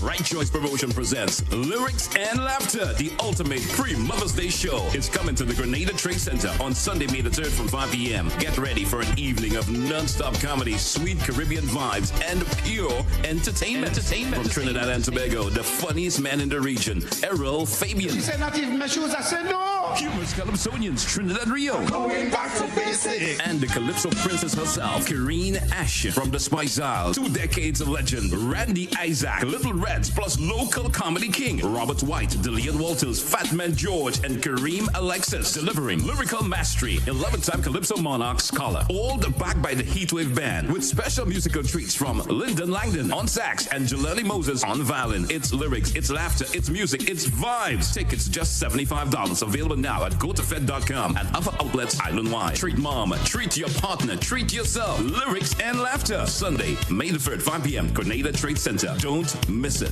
Right Choice Promotion presents Lyrics and Laughter, the ultimate pre-Mother's Day show. It's coming to the Grenada Trade Center on Sunday, May the 3rd from 5 p.m. Get ready for an evening of non-stop comedy, sweet Caribbean vibes, and pure entertainment. From Trinidad and Tobago, the funniest man in the region, Errol Fabian. She said not even my shoes, I said no. Humorous Calypsonians, Trinidad Rio. Going back to basics. And the Calypso princess herself, Kareen Ashton from the Spice Isles. 2 decades of legend, Randy Isaac, Little Reds, plus local comedy king, Robert White, Dillian Walters, Fat Man George, and Kareem Alexis, delivering lyrical mastery, 11-time Calypso Monarch scholar, all backed by the Heatwave Band, with special musical treats from Lyndon Langdon on sax and Jaleli Moses on violin. It's lyrics, it's laughter, it's music, it's vibes. Tickets just $75. Available now at gotofed.com and other outlets island-wide. Treat mom, treat your partner, treat yourself. Lyrics and laughter. Sunday, May the 3rd, 5 p.m. Grenada Trade Center. Don't miss it.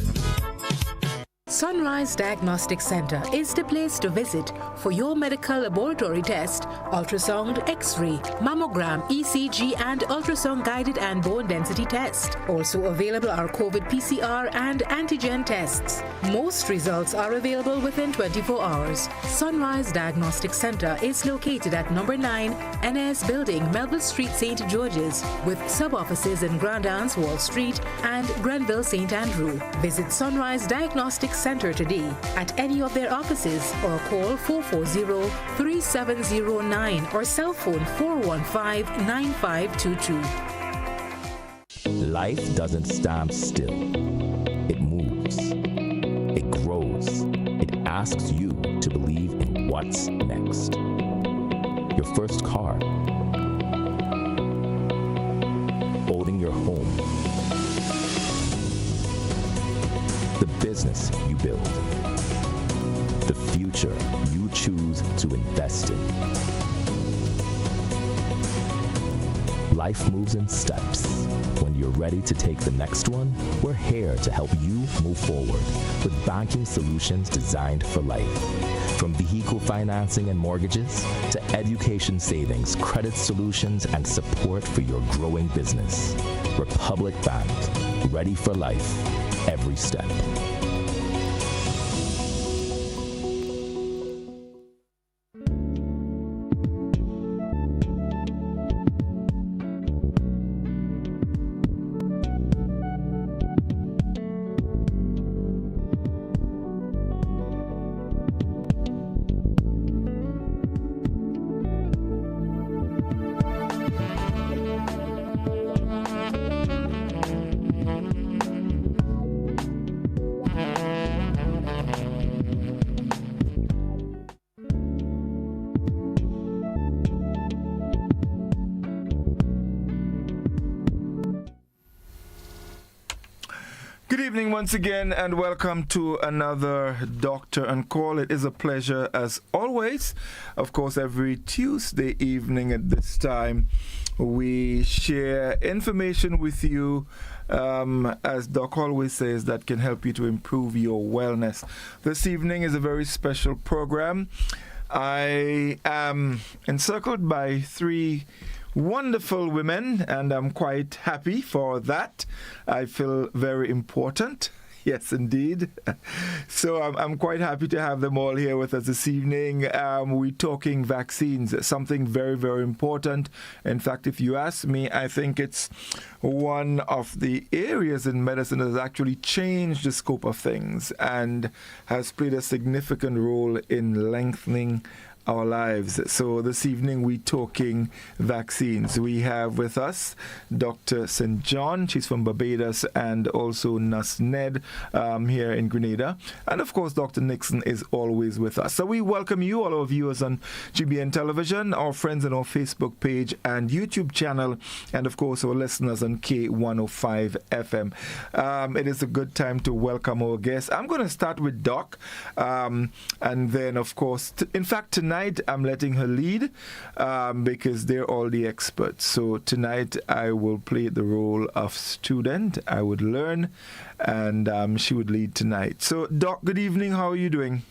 Sunrise Diagnostic Center is the place to visit for your medical laboratory test, ultrasound, X-ray, mammogram, ECG, and ultrasound guided and bone density test. Also available are COVID PCR and antigen tests. Most results are available within 24 hours. Sunrise Diagnostic Center is located at number 9 NS Building, Melville Street, St. George's, with sub-offices in Grand Anse, Wall Street, and Grenville, St. Andrew. Visit Sunrise Diagnostic Center today at any of their offices or call 440-3709 or cell phone 415-9522. Life doesn't stand still. It moves. It grows. It asks you to believe in what's next. Your first car. Owning your home. The business you build. The future you choose to invest in. Life moves in steps. When you're ready to take the next one, we're here to help you move forward with banking solutions designed for life. From vehicle financing and mortgages to education savings, credit solutions, and support for your growing business. Republic Bank, ready for life, every step. Good evening once again and welcome to another Doctor on Call. It is a pleasure as always. Of course, every Tuesday evening at this time, we share information with you, as Doc always says, that can help you to improve your wellness. This evening is a very special program. I am encircled by 3 wonderful women, and I'm quite happy for that. I feel very important. Yes, indeed. So I'm quite happy to have them all here with us this evening. We're talking vaccines, something very, very important. In fact, if you ask me, I think it's one of the areas in medicine that has actually changed the scope of things and has played a significant role in lengthening our lives. So this evening we're talking vaccines. We have with us Dr. St. John, she's from Barbados, and also Nurse Ned here in Grenada. And of course Dr. Nixon is always with us. So we welcome you, all our viewers on GBN Television, our friends on our Facebook page and YouTube channel, and of course our listeners on K105 FM. It is a good time to welcome our guests. I'm going to start with Doc, and then of course, in fact tonight I'm letting her lead because they're all the experts. So tonight I will play the role of student. I would learn, and she would lead tonight. So Doc, good evening. How are you doing?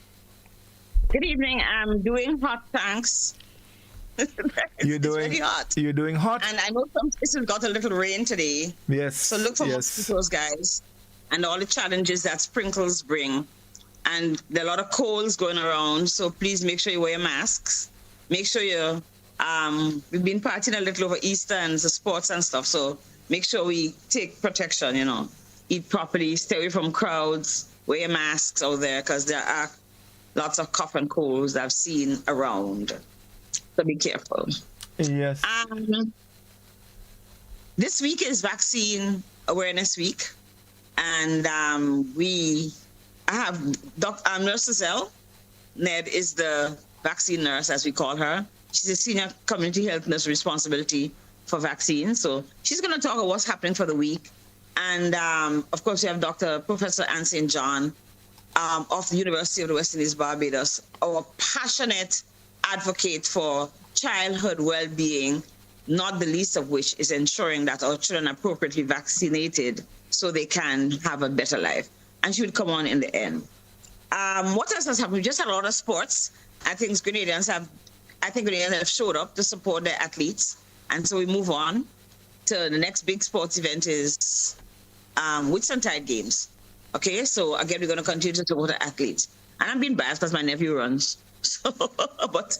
Good evening. I'm doing hot, thanks. It's very hot. You're doing hot? And I know some places got a little rain today. Yes. So look for mosquitoes, guys. and all the challenges that sprinkles bring. And there are a lot of colds going around, so please make sure you wear your masks. Make sure you, we've been partying a little over Easter and the sports and stuff, so make sure we take protection, eat properly, stay away from crowds, wear your masks out there, because there are lots of cough and colds that I've seen around. So be careful. Yes. This week is Vaccine Awareness Week, and I have Nurse Giselle. Ned is the vaccine nurse, as we call her. She's a senior community health nurse responsibility for vaccines. So she's going to talk about what's happening for the week. And of course, we have Professor Anne St. John of the University of the West Indies, Barbados, our passionate advocate for childhood well-being, not the least of which is ensuring that our children are appropriately vaccinated so they can have a better life. And she would come on in the end. What else has happened? We just had a lot of sports. I think Grenadians have showed up to support their athletes. And so we move on to the next big sports event is Whitsuntide Games. Okay, so again, we're going to continue to support the athletes. And I'm being biased because my nephew runs. So, but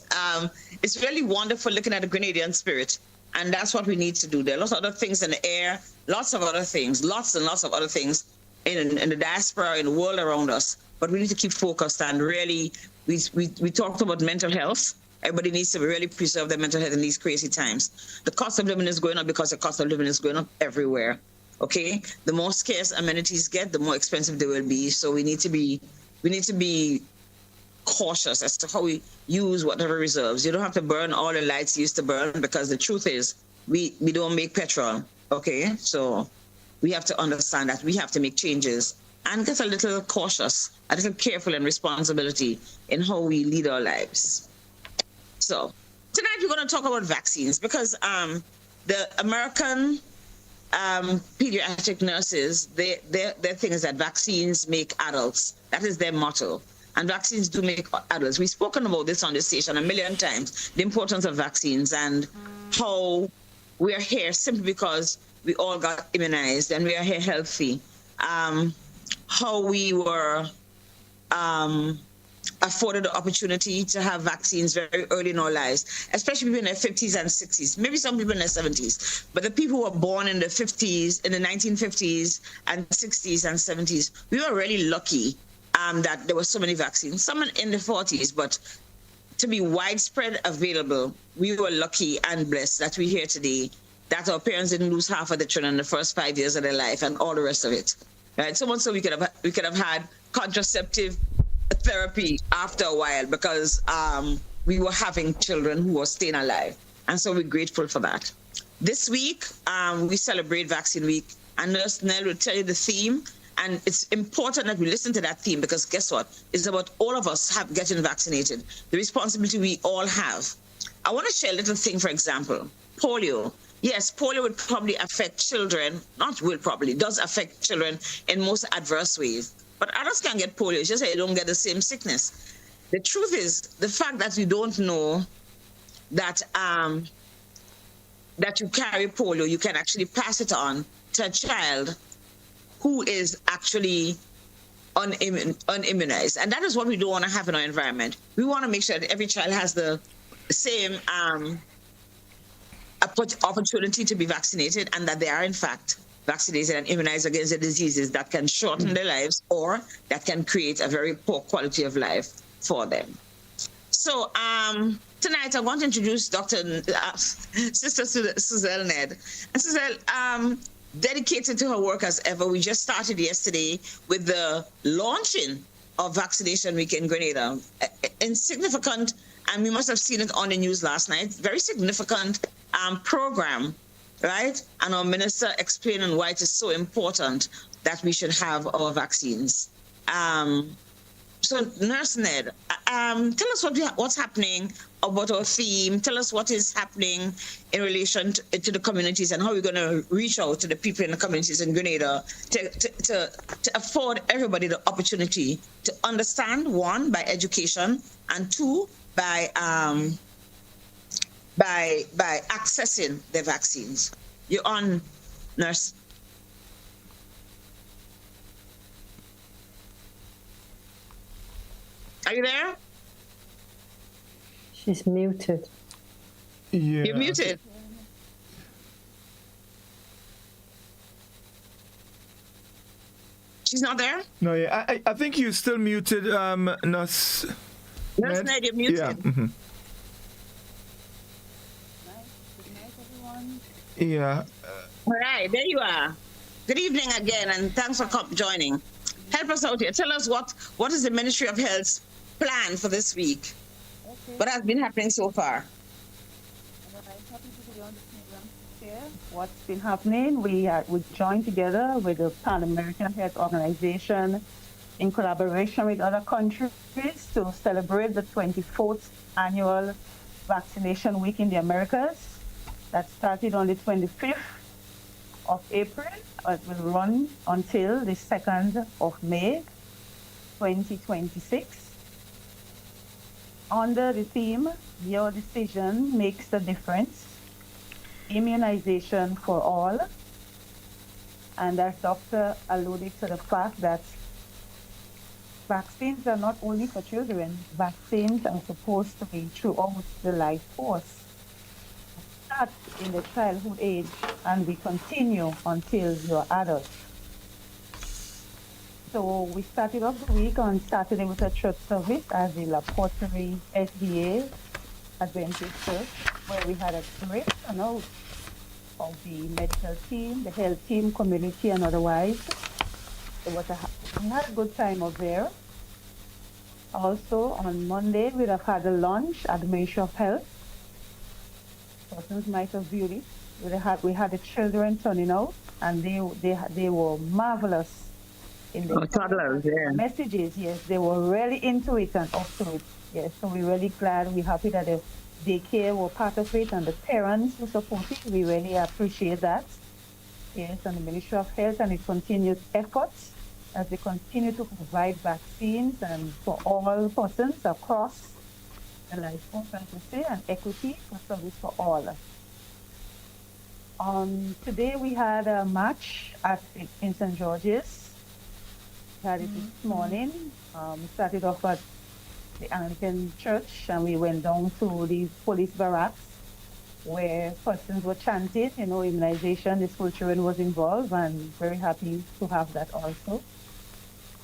it's really wonderful looking at the Grenadian spirit. And that's what we need to do. There are lots of other things in the air, lots and lots of other things in the diaspora, in the world around us. But we need to keep focused and really, we talked about mental health. Everybody needs to really preserve their mental health in these crazy times. The cost of living is going up because the cost of living is going up everywhere. Okay? The more scarce amenities get, the more expensive they will be. So we need to be cautious as to how we use whatever reserves. You don't have to burn all the lights you used to burn, because the truth is we don't make petrol. Okay? So we have to understand that we have to make changes and get a little cautious, a little careful and responsibility in how we lead our lives. So tonight we're going to talk about vaccines, because the American pediatric nurses, their thing is that vaccines make adults. That is their motto. And vaccines do make adults. We've spoken about this on this station a million times, the importance of vaccines and how we are here simply because we all got immunized and we are here healthy. How we were afforded the opportunity to have vaccines very early in our lives, especially people in their 50s and 60s, maybe some people in their 70s. But the people who were born in the 50s, in the 1950s and 60s and 70s, we were really lucky that there were so many vaccines, some in the 40s, but to be widespread available, we were lucky and blessed that we're here today, that our parents didn't lose half of the children in the first 5 years of their life and all the rest of it. Right? So much so we could have had contraceptive therapy after a while, because we were having children who were staying alive. And so we're grateful for that. This week, we celebrate Vaccine Week, and Nurse Nell will tell you the theme. And it's important that we listen to that theme, because guess what? It's about all of us getting vaccinated, the responsibility we all have. I want to share a little thing, for example, polio. Yes, polio would probably affect children, does affect children in most adverse ways. But adults can get polio, it's just that you don't get the same sickness. The truth is, the fact that you don't know that that you carry polio, you can actually pass it on to a child who is actually unimmunized. And that is what we don't want to have in our environment. We want to make sure that every child has the same opportunity to be vaccinated, and that they are in fact vaccinated and immunized against the diseases that can shorten their lives or that can create a very poor quality of life for them. So tonight I want to introduce Sister Suzelle Ned. And Suzelle, dedicated to her work as ever. We just started yesterday with the launching of Vaccination Week in Grenada. Insignificant, and we must have seen it on the news last night, very significant program, right? And our minister explaining why it is so important that we should have our vaccines. So Nurse Ned, tell us what's happening about our theme. Tell us what is happening in relation to the communities and how we're going to reach out to the people in the communities in Grenada to afford everybody the opportunity to understand, one, by education, and two, by accessing the vaccines. You're on, Nurse. you there? She's muted. Yeah. You're muted. She's not there? No, yeah. I think you're still muted, Nurse. Nurse Ned, you're muted. Yeah. Mm-hmm. Yeah. All right, there you are. Good evening again, and thanks for joining. Help us out here. Tell us what is the Ministry of Health's plan for this week? Okay. What has been happening so far? All right, happy to be on the program to share what's been happening. We joined together with the Pan American Health Organization in collaboration with other countries to celebrate the 24th annual vaccination week in the Americas. That started on the 25th of April. It will run until the 2nd of May, 2026. Under the theme, Your Decision Makes a Difference, Immunization for All. And as Doctor alluded to the fact that vaccines are not only for children, vaccines are supposed to be throughout the life course. Start in the childhood age and we continue until you're adult. So we started off the week on Saturday with a church service at the La Porterie SDA Adventist Church, where we had a great turnout of the medical team, the health team, community, and otherwise. We had a good time up there. Also on Monday, we'd have had a lunch at the Ministry of Health. Persons might have viewed it. We had the children turning out, and they were marvelous in the toddlers, yeah. messages. Yes, they were really into it and up to it. Yes, so we're really glad. We're happy that the daycare were part of it and the parents were supported. We really appreciate that. Yes, and the Ministry of Health and its continued efforts as they continue to provide vaccines and for all persons across the life course, and to say, and equity for service for all. Today we had a match in St. George's. We had it this morning. We started off at the Anglican Church and we went down to the police barracks where persons were chanted, immunization. The school children was involved, and very happy to have that also.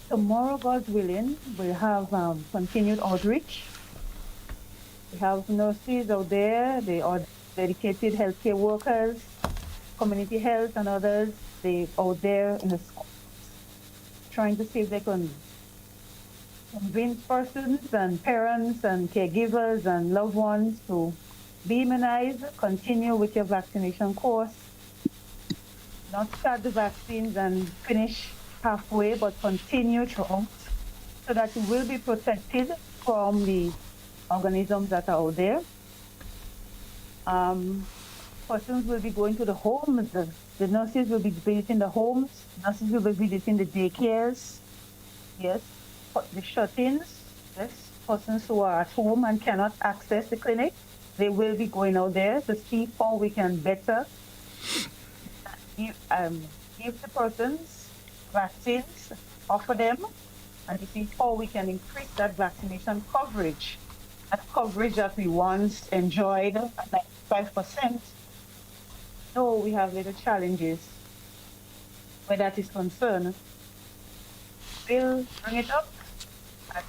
Tomorrow, God willing, we'll have continued outreach. We have nurses out there. They are dedicated healthcare workers, community health and others. They out there in the schools trying to see if they can convince persons and parents and caregivers and loved ones to be immunized, continue with your vaccination course, not start the vaccines and finish halfway, but continue throughout so that you will be protected from the organisms that are out there. Persons will be going to the homes. The nurses will be visiting the homes. Nurses will be visiting the daycares. Yes, the shut-ins. Yes, persons who are at home and cannot access the clinic, they will be going out there to see how we can better give the persons vaccines, offer them, and to see how we can increase that vaccination coverage. That coverage that we once enjoyed at 95%. No, we have little challenges where that is concerned. We'll bring it up at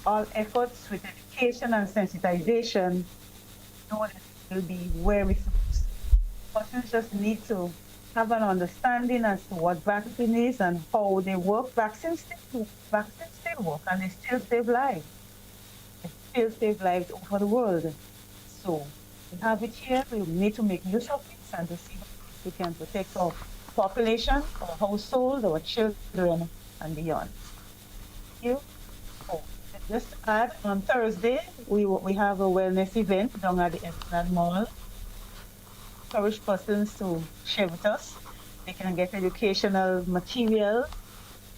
all efforts with education and sensitization. No one will be where we supposed. Persons just need to have an understanding as to what vaccine is and how they work. Vaccines still work and they still save lives. They still save lives all over the world. So we have it here. We need to make use of it and to see if we can protect our population, our household, our children, and beyond. Thank you. Oh, just to add, on Thursday, we have a wellness event down at the Esplanade Mall. Encourage persons to share with us. They can get educational material.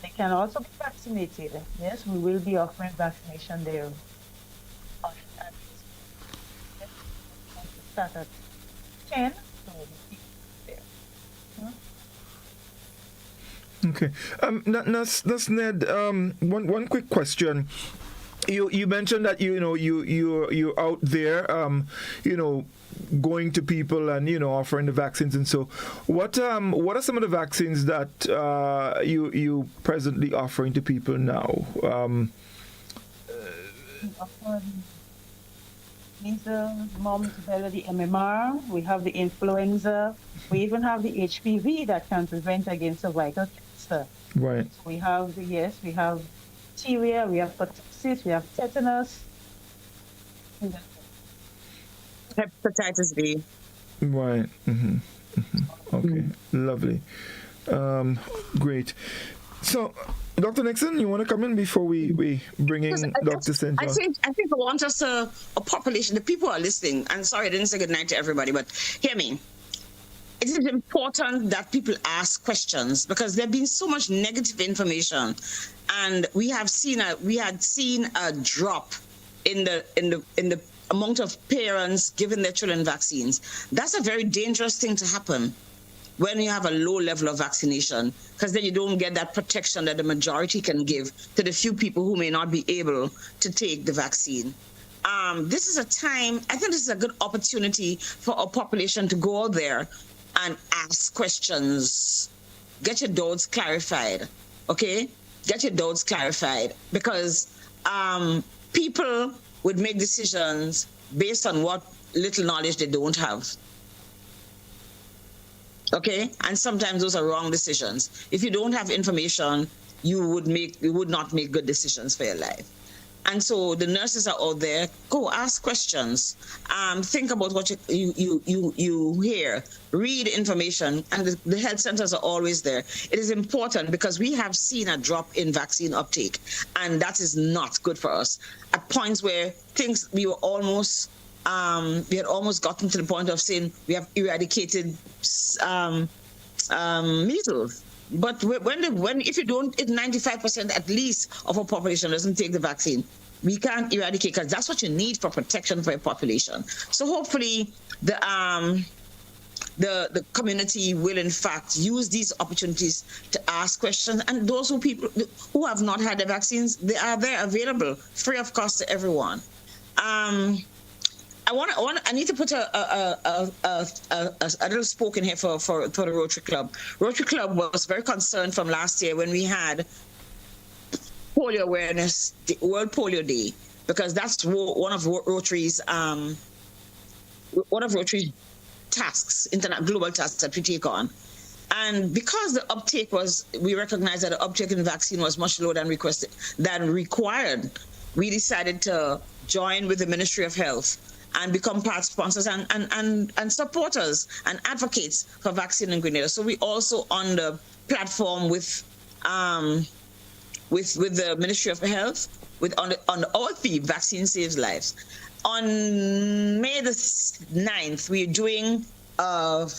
They can also be vaccinated. Yes, we will be offering vaccination there. Start at 10, so we'll be there. Okay. That's Ned. One quick question. You mentioned that you're out there, going to people and offering the vaccines, and so what are some of the vaccines that you presently offering to people now? Measles, mumps, rubella, the MMR. We have the influenza. We even have the HPV that can prevent against cervical cancer. Right. We have we have diphtheria, we have pertussis, we have tetanus. Hepatitis B. Right. Okay. Lovely. Great. So, Dr. Nixon, you want to come in before we bring in Dr. St. John? I think I want us a population, the people who are listening, and sorry I didn't say good night to everybody, but hear me. It is important that people ask questions because there has been so much negative information, and we had seen a drop in the amount of parents giving their children vaccines. That's a very dangerous thing to happen when you have a low level of vaccination, because then you don't get that protection that the majority can give to the few people who may not be able to take the vaccine. This is a time, I think this is a good opportunity for our population to go out there and ask questions. Get your doubts clarified, okay? Get your doubts clarified, because people would make decisions based on what little knowledge they don't have. Okay, and sometimes those are wrong decisions. If you don't have information, you would not make good decisions for your life. And so the nurses are out there. Go ask questions. Think about what you hear. Read information, and the health centers are always there. It is important because we have seen a drop in vaccine uptake, and that is not good for us. At points where we had almost gotten to the point of saying we have eradicated measles. But if you don't, 95% at least of our population doesn't take the vaccine, we can't eradicate, because that's what you need for protection for your population. So hopefully the community will in fact use these opportunities to ask questions, and those people who have not had the vaccines, they are there available free of cost to everyone. I need to put a little spoke in here for the Rotary Club. Rotary Club was very concerned from last year when we had polio awareness, World Polio Day, because that's one of Rotary's tasks, global tasks that we take on. And because the uptake we recognized that the uptake in the vaccine was much lower than required, we decided to join with the Ministry of Health and become part sponsors and supporters and advocates for vaccine in Grenada. So we also on the platform with the Ministry of Health on our theme, Vaccine Saves Lives. On May the 9th, we're doing a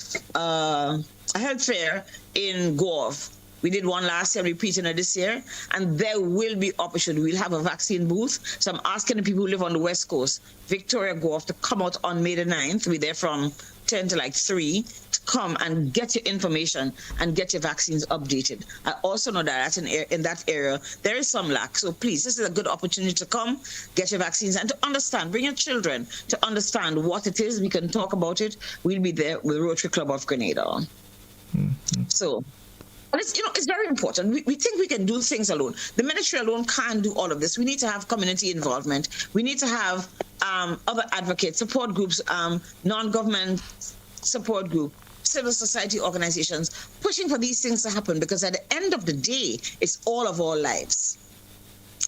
health fair in Gov. We did one last year, repeating it this year, and there will be opportunity. We'll have a vaccine booth. So I'm asking the people who live on the West Coast, Victoria, Gulf, to come out on May the 9th. We're there from 10 to 3 to come and get your information and get your vaccines updated. I also know that in that area, there is some lack. So please, this is a good opportunity to come, get your vaccines, and to understand, bring your children to understand what it is. We can talk about it. We'll be there with Rotary Club of Grenada. Mm-hmm. So, and it's very important. We think we can do things alone. The ministry alone can't do all of this. We need to have community involvement. We need to have other advocates, support groups, non-government support group, civil society organizations, pushing for these things to happen, because at the end of the day, it's all of our lives.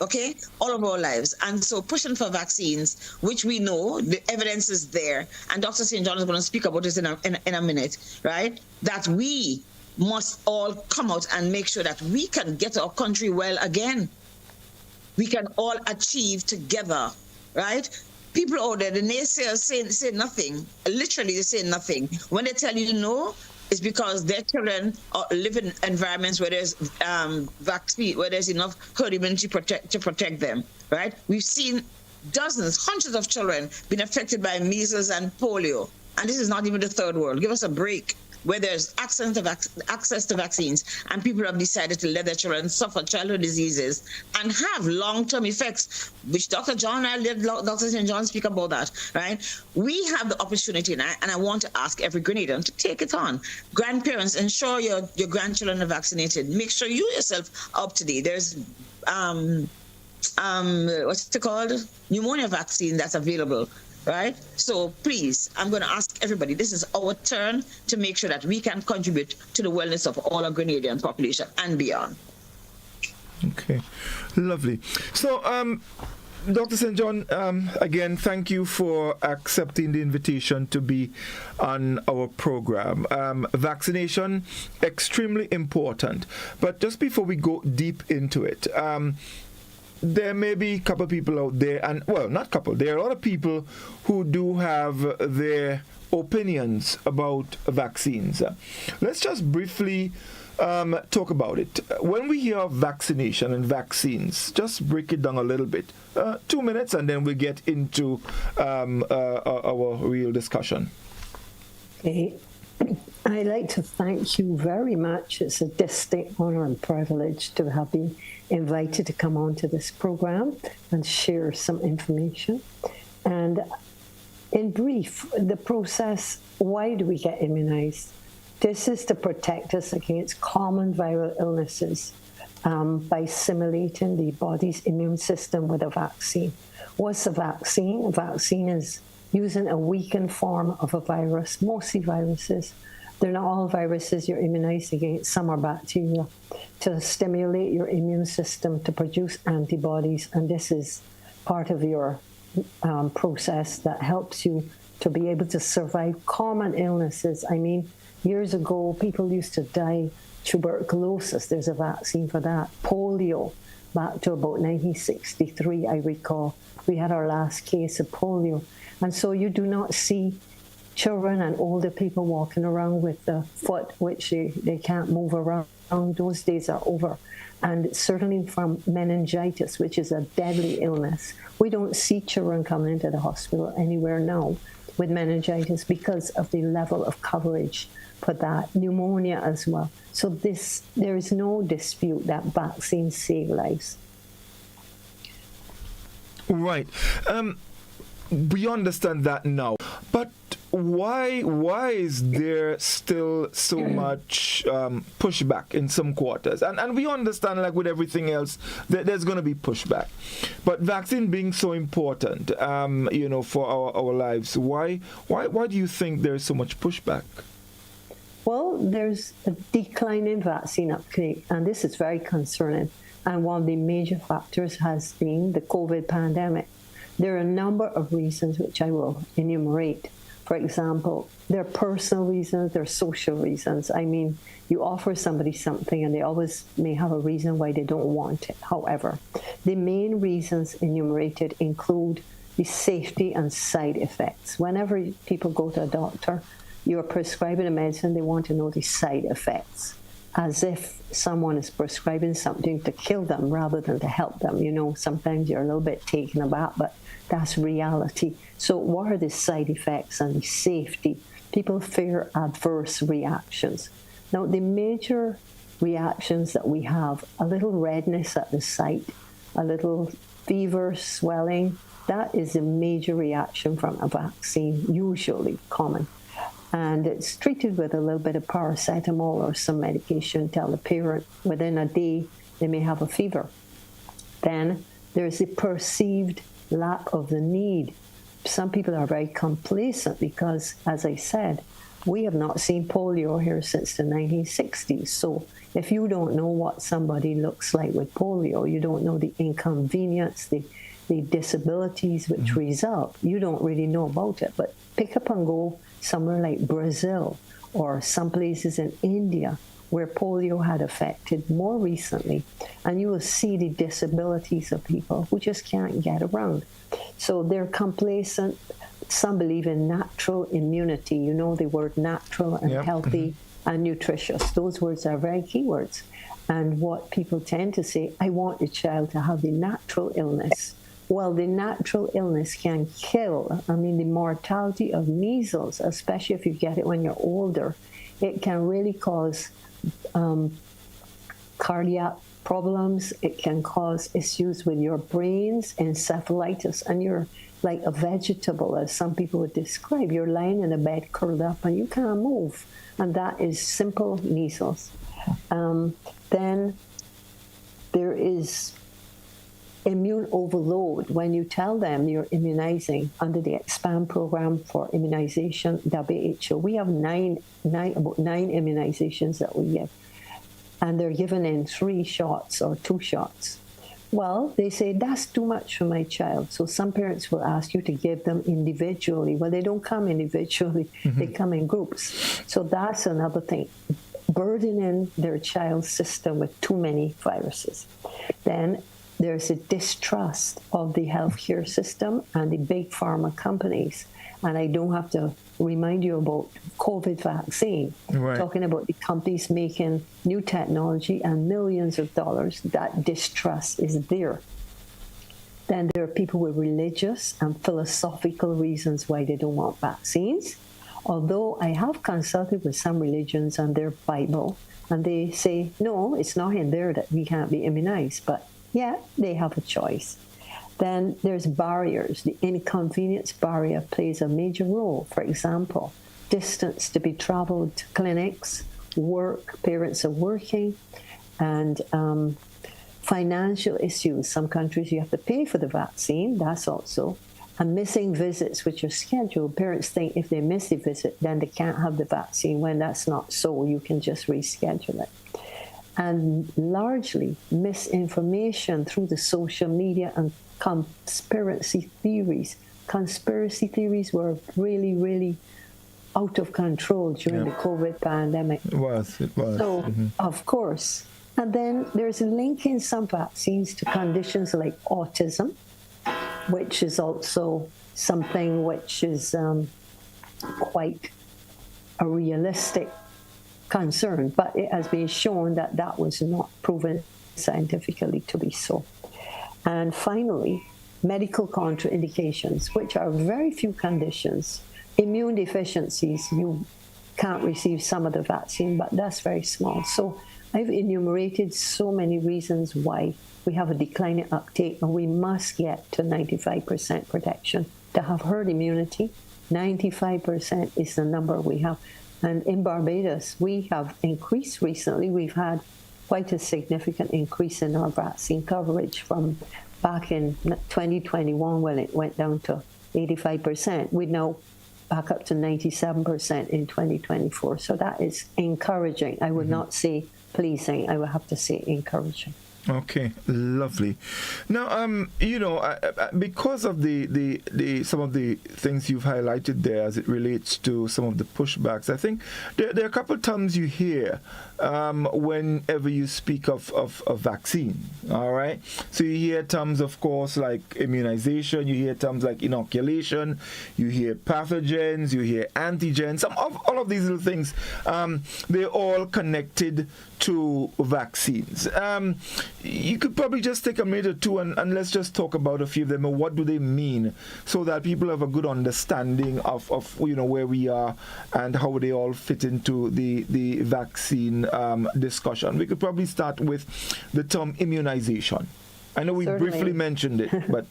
Okay? All of our lives. And so pushing for vaccines, which we know, the evidence is there, and Dr. St. John is going to speak about this in a minute, right? That we must all come out and make sure that we can get our country well again. We can all achieve together, right? People out there, the naysayers say nothing. Literally, they say nothing. When they tell you no, it's because their children live in environments where there's vaccine, where there's enough herd immunity to protect them, right? We've seen dozens, hundreds of children being affected by measles and polio, and this is not even the third world. Give us a break. where there's access to vaccines, and people have decided to let their children suffer childhood diseases and have long-term effects, which Dr. John and I did, Dr. St. John speak about that, right? We have the opportunity, and I want to ask every Grenadian to take it on. Grandparents, ensure your grandchildren are vaccinated. Make sure you yourself are up to date. There's what's it called? Pneumonia vaccine that's available, right? So please, I'm going to ask everybody, this is our turn to make sure that we can contribute to the wellness of all our Grenadian population and beyond. Okay, lovely. So, Dr. St. John, again, thank you for accepting the invitation to be on our program. Vaccination, extremely important. But just before we go deep into it, there may be a couple of people out there, and well, not couple, there are a lot of people who do have their opinions about vaccines. Let's just briefly talk about it. When we hear vaccination and vaccines, just break it down a little bit. 2 minutes, and then we get into our real discussion. Okay. I'd like to thank you very much. It's a distinct honor and privilege to have been invited to come on to this program and share some information. And in brief, the process, why do we get immunized? This is to protect us against common viral illnesses by simulating the body's immune system with a vaccine. What's a vaccine? A vaccine is using a weakened form of a virus, mostly viruses. They're not all viruses you're immunized against. Some are bacteria, to stimulate your immune system to produce antibodies. And this is part of your process that helps you to be able to survive common illnesses. I mean, years ago, people used to die tuberculosis. There's a vaccine for that. Polio, back to about 1963, I recall. We had our last case of polio. And so you do not see children and older people walking around with the foot, which they can't move around. Those days are over. And certainly from meningitis, which is a deadly illness, we don't see children coming into the hospital anywhere now with meningitis because of the level of coverage for that. Pneumonia as well. So there is no dispute that vaccines save lives. Right. We understand that now. But why is there still so much pushback in some quarters? And we understand, like with everything else, that there's going to be pushback. But vaccine being so important, for our lives, why do you think there's so much pushback? Well, there's a decline in vaccine uptake, and this is very concerning. And one of the major factors has been the COVID pandemic. There are a number of reasons which I will enumerate. For example, there are personal reasons, there are social reasons. I mean, you offer somebody something and they always may have a reason why they don't want it. However, the main reasons enumerated include the safety and side effects. Whenever people go to a doctor, you're prescribing a medicine, they want to know the side effects, as if someone is prescribing something to kill them rather than to help them. You know, sometimes you're a little bit taken aback, but that's reality. So what are the side effects and the safety? People fear adverse reactions. Now, the major reactions that we have, a little redness at the site, a little fever, swelling, that is a major reaction from a vaccine, usually common. And it's treated with a little bit of paracetamol or some medication. Tell the parent within a day they may have a fever. Then there's the perceived lack of the need. Some people are very complacent because, as I said, we have not seen polio here since the 1960s. So if you don't know what somebody looks like with polio, you don't know the inconvenience, the disabilities which result, you don't really know about it. But pick up and go somewhere like Brazil or some places in India where polio had affected more recently, and you will see the disabilities of people who just can't get around. So they're complacent. Some believe in natural immunity. You know the word natural and healthy and nutritious. Those words are very key words. And what people tend to say, I want the child to have the natural illness. Well, the natural illness can kill. I mean, the mortality of measles, especially if you get it when you're older, it can really cause cardiac problems. It can cause issues with your brains, encephalitis, and you're like a vegetable, as some people would describe. You're lying in a bed curled up and you can't move. And that is simple measles. Then there is immune overload. When you tell them you're immunizing under the EXPAND program for immunization, WHO, we have about nine immunizations that we give. And they're given in 3 shots or 2 shots. Well, they say, that's too much for my child. So some parents will ask you to give them individually. Well, they don't come individually. They come in groups. So that's another thing, burdening their child's system with too many viruses. Then there's a distrust of the healthcare system and the big pharma companies. And I don't have to remind you about COVID vaccine, talking about the companies making new technology and millions of dollars. That distrust is there. Then there are people with religious and philosophical reasons why they don't want vaccines. Although I have consulted with some religions and their Bible, and they say, no, it's not in there that we can't be immunized. But yeah, they have a choice. Then there's barriers. The inconvenience barrier plays a major role. For example, distance to be traveled to clinics, work, parents are working, and financial issues. Some countries you have to pay for the vaccine, that's also. And missing visits which are scheduled. Parents think if they miss the visit, then they can't have the vaccine, when that's not so. You can just reschedule it. And largely misinformation through the social media and conspiracy theories. Conspiracy theories were really, really out of control during the COVID pandemic. It was. So, of course. And then there's a link in some vaccines to conditions like autism, which is also something which is quite a realistic concern. But it has been shown that that was not proven scientifically to be so. And finally, medical contraindications, which are very few conditions. Immune deficiencies, you can't receive some of the vaccine, but that's very small. So I've enumerated so many reasons why we have a declining uptake, and we must get to 95% protection to have herd immunity. 95% is the number we have. And in Barbados, we have increased recently. We've had quite a significant increase in our vaccine coverage from back in 2021 when it went down to 85%. We're now back up to 97% in 2024. So that is encouraging. I would not say pleasing. I would have to say encouraging. Okay, lovely. Now, because of the some of the things you've highlighted there as it relates to some of the pushbacks, I think there are a couple of times you hear whenever you speak of vaccine, all right? So you hear terms, of course, like immunization, you hear terms like inoculation, you hear pathogens, you hear antigens, all of these little things, they're all connected to vaccines. You could probably just take a minute or two and let's just talk about a few of them and what do they mean, so that people have a good understanding of where we are and how they all fit into the vaccine discussion. We could probably start with the term immunization. I know we briefly mentioned it, but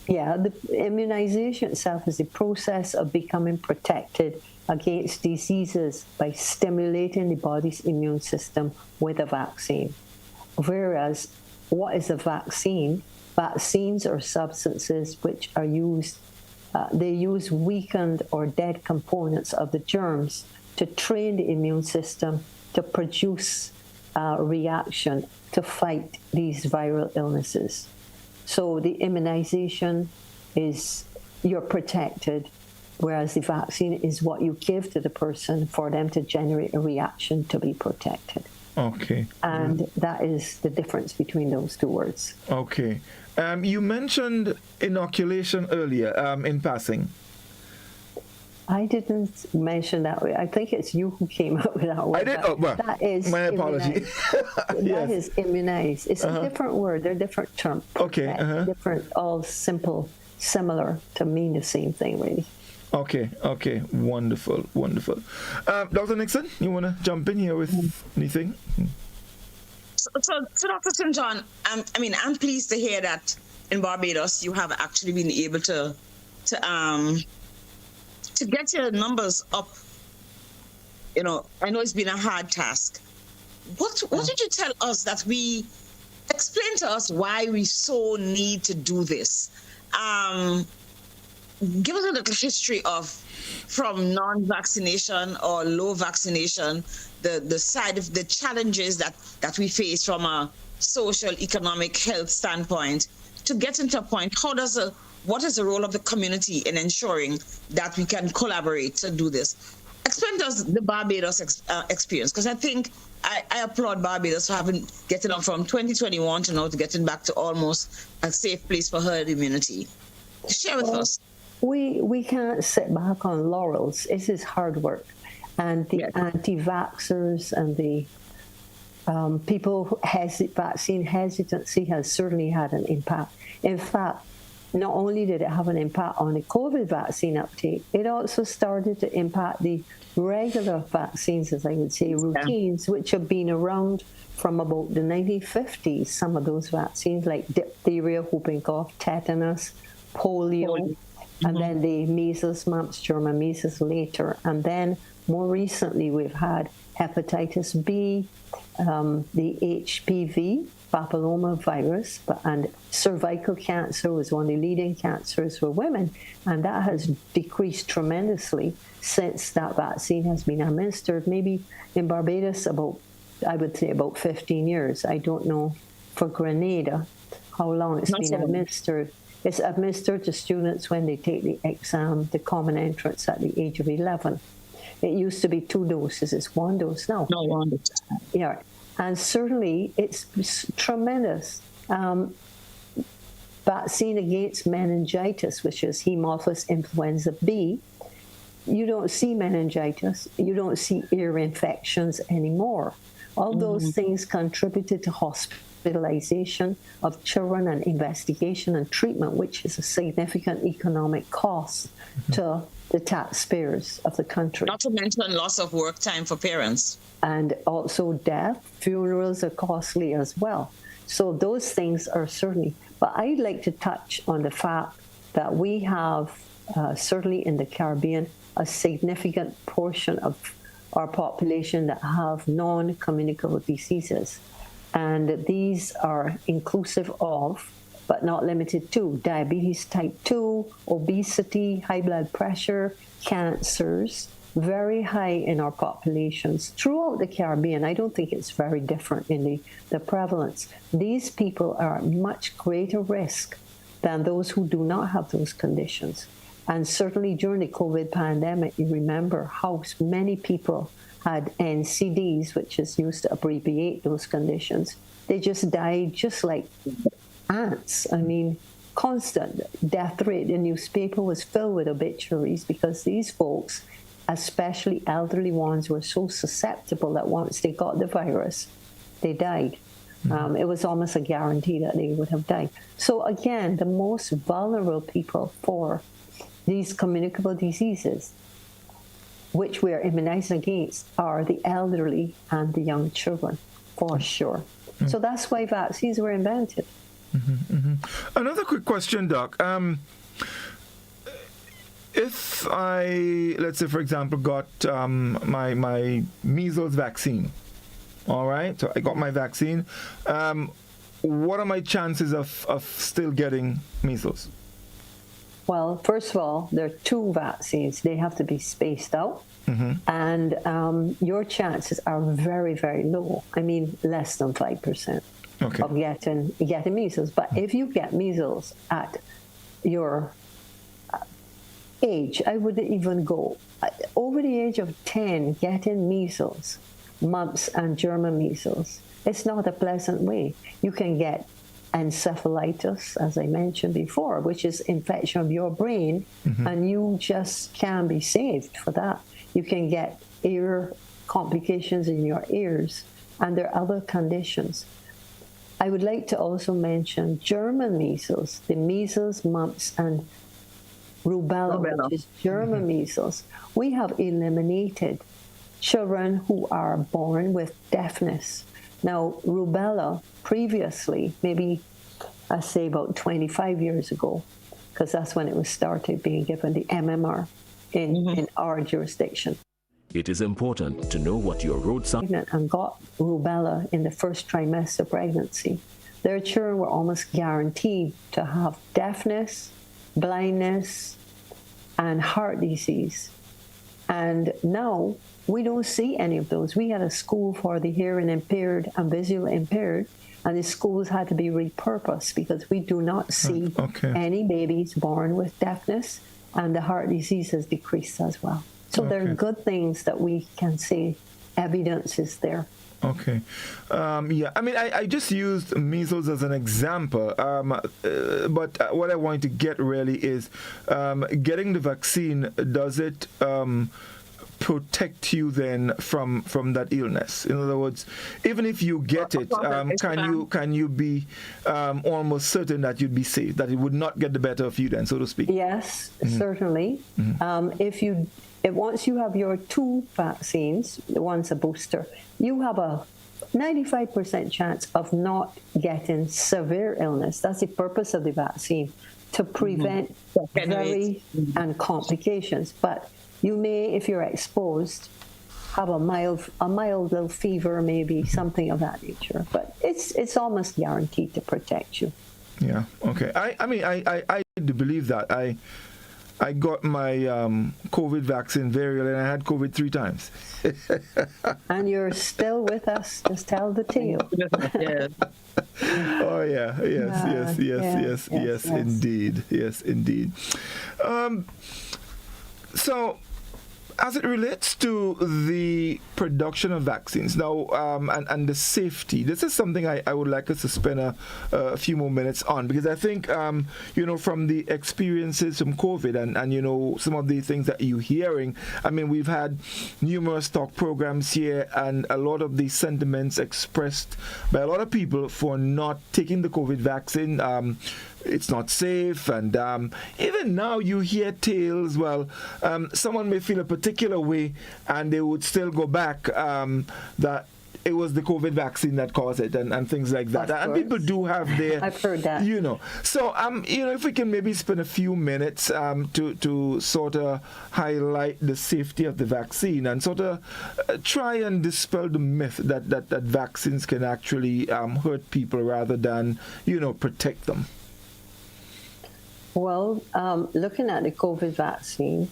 yeah, the immunization itself is the process of becoming protected against diseases by stimulating the body's immune system with a vaccine. Whereas, what is a vaccine? Vaccines are substances which are used, they use weakened or dead components of the germs to train the immune system to produce a reaction to fight these viral illnesses. So the immunization is you're protected, whereas the vaccine is what you give to the person for them to generate a reaction to be protected. Okay. And that is the difference between those two words. Okay. You mentioned inoculation earlier in passing. I didn't mention that. I think it's you who came up with that word. I did? Oh, well, that is my apology. That is immunize. It's a different word. They're different terms. Okay. Different, all similar to mean the same thing, really. Okay, wonderful. Dr. Nixon, you want to jump in here with anything? So Dr. St. John, I'm pleased to hear that in Barbados you have actually been able to get your numbers up. You know, I know it's been a hard task. What did you tell us explain to us why we so need to do this? Give us a little history from non-vaccination or low vaccination, the side of the challenges that we face from a social, economic, health standpoint, to get into a point, what is the role of the community in ensuring that we can collaborate to do this? Explain to us the Barbados experience, because I think I applaud Barbados for getting up from 2021 to now to getting back to almost a safe place for herd immunity. Share with us. We can't sit back on laurels. This is hard work. And the anti-vaxxers and the people vaccine hesitancy has certainly had an impact. In fact, not only did it have an impact on the COVID vaccine uptake, it also started to impact the regular vaccines, as I would say, routines, which have been around from about the 1950s. Some of those vaccines, like diphtheria, whooping cough, tetanus, polio, and then the measles, mumps, German measles later. And then more recently, we've had hepatitis B, the HPV, papilloma virus, and cervical cancer was one of the leading cancers for women. And that has decreased tremendously since that vaccine has been administered. Maybe in Barbados, I would say about 15 years. I don't know for Grenada how long it's been administered. It's administered to students when they take the exam, the common entrance at the age of 11. It used to be 2 doses. It's 1 dose now. No, 1 dose. Yeah. And certainly it's tremendous. Vaccine against meningitis, which is Haemophilus influenza B. You don't see meningitis. You don't see ear infections anymore. All those things contributed to hospitalization of children and investigation and treatment, which is a significant economic cost to the taxpayers of the country. Not to mention loss of work time for parents. And also death. Funerals are costly as well. So those things are certainly, but I'd like to touch on the fact that we have, certainly in the Caribbean, a significant portion of our population that have non-communicable diseases. And these are inclusive of, but not limited to, diabetes type 2, obesity, high blood pressure, cancers, very high in our populations throughout the Caribbean. I don't think it's very different in the prevalence. These people are at much greater risk than those who do not have those conditions. And certainly during the COVID pandemic, you remember how many people had NCDs, which is used to abbreviate those conditions. They just died just like ants. I mean, constant death rate. The newspaper was filled with obituaries because these folks, especially elderly ones, were so susceptible that once they got the virus, they died. It was almost a guarantee that they would have died. So again, the most vulnerable people for these communicable diseases, which we are immunizing against, are the elderly and the young children, for sure. So that's why vaccines were invented. Another quick question, Doc. If I, let's say, for example, got my measles vaccine, all right? So I got my vaccine. What are my chances of still getting measles? Well, first of all, there are 2 vaccines. They have to be spaced out. And your chances are very, very low. I mean, less than 5% of getting measles. But if you get measles at your age, I wouldn't even go over the age of 10, getting measles, mumps, and German measles. It's not a pleasant way. You can get encephalitis, as I mentioned before, which is infection of your brain, and you just can't be saved for that. You can get ear complications in your ears, and there are other conditions. I would like to also mention German measles, the measles, mumps, and rubella, which is German measles, we have eliminated children who are born with deafness. Now, rubella previously, maybe I say about 25 years ago, because that's when it was started being given, the MMR in our jurisdiction. It is important to know what your road sign And got rubella in the first trimester of pregnancy. Their children were almost guaranteed to have deafness, blindness, and heart disease. And now we don't see any of those. We had a school for the hearing impaired and visual impaired, and the schools had to be repurposed because we do not see any babies born with deafness, and the heart disease has decreased as well. So there are good things that we can see evidence is there. Okay. Yeah, I mean, I just used measles as an example, but what I wanted to get really is getting the vaccine, does it protect you then from that illness? In other words, even if you get it, can you be almost certain that you'd be safe, that it would not get the better of you then, so to speak? Yes, certainly. Once you have your 2 vaccines, one's a booster, you have a 95% chance of not getting severe illness. That's the purpose of the vaccine, to prevent and complications. But you may, if you're exposed, have a mild little fever, maybe something of that nature. But it's almost guaranteed to protect you. Yeah. Okay. I do believe that. I got my COVID vaccine very early, and I had COVID 3 times. And you're still with us. Just tell the tale. Oh yeah. Yes, indeed. Yes, indeed. So, as it relates to the production of vaccines now, and the safety, this is something I would like us to spend a few more minutes on, because I think from the experiences from COVID and some of the things that you're hearing, I mean, we've had numerous talk programs here, and a lot of the sentiments expressed by a lot of people for not taking the COVID vaccine. It's not safe, and even now you hear tales, someone may feel a particular way and they would still go back that it was the COVID vaccine that caused it, and things like that. And people do have their... I've heard that. So, if we can maybe spend a few minutes to sort of highlight the safety of the vaccine and sort of try and dispel the myth that vaccines can actually hurt people rather than, protect them. Well, looking at the COVID vaccine,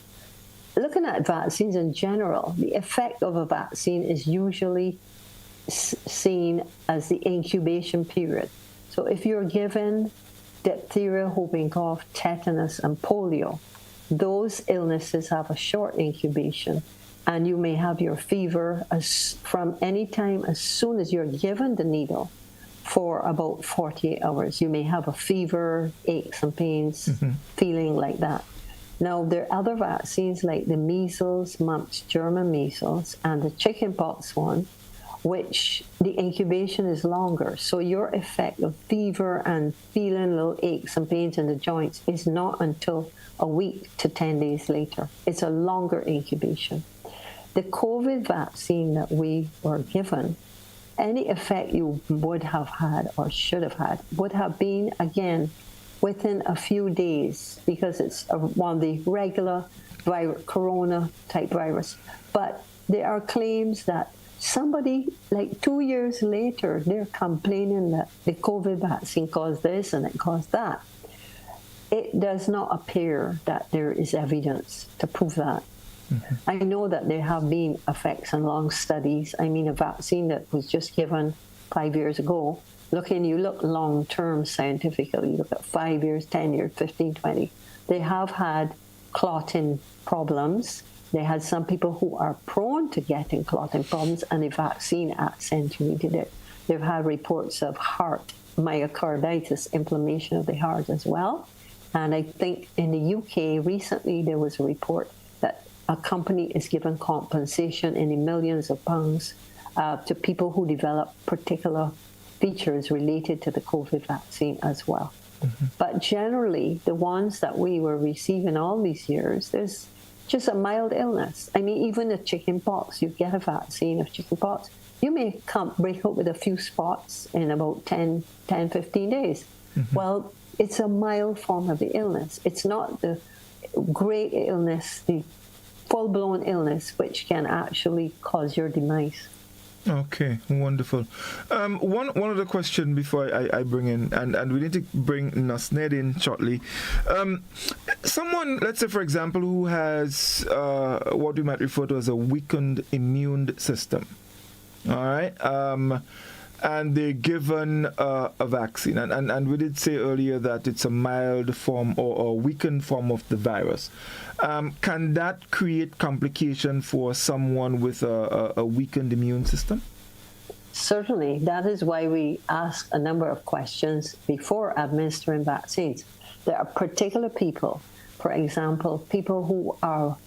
looking at vaccines in general, the effect of a vaccine is usually seen as the incubation period. So if you're given diphtheria, whooping cough, tetanus, and polio, those illnesses have a short incubation, and you may have your fever from any time as soon as you're given the needle for about 48 hours. You may have a fever, aches and pains, feeling like that. Now, there are other vaccines like the measles, mumps, German measles, and the chickenpox one, which the incubation is longer. So your effect of fever and feeling little aches and pains in the joints is not until a week to 10 days later. It's a longer incubation. The COVID vaccine that we were given, any effect you would have had or should have had would have been, again, within a few days, because it's one of the regular corona-type virus. But there are claims that somebody, like 2 years later, they're complaining that the COVID vaccine caused this and it caused that. It does not appear that there is evidence to prove that. I know that there have been effects in long studies. I mean, a vaccine that was just given 5 years ago, you look long-term scientifically, you look at 5 years, 10 years, 15, 20. They have had clotting problems. They had some people who are prone to getting clotting problems, and the vaccine accentuated it. They've had reports of heart myocarditis, inflammation of the heart as well. And I think in the UK recently there was a report that a company is given compensation in the millions of pounds to people who develop particular features related to the COVID vaccine as well. But generally, the ones that we were receiving all these years, there's just a mild illness. I mean, even the chicken pox, you get a vaccine of chicken pox, you may break out with a few spots in about 10, 15 days. Well, it's a mild form of the illness. It's not the great illness, the full-blown illness, which can actually cause your demise. Okay, wonderful. One other question before I bring in, and we need to bring Nasned in shortly. Someone, let's say, for example, who has what we might refer to as a weakened immune system, all right, and they're given a vaccine, and we did say earlier that it's a mild form or a weakened form of the virus. Can that create complication for someone with a weakened immune system? Certainly. That is why we ask a number of questions before administering vaccines. There are particular people, for example, people who are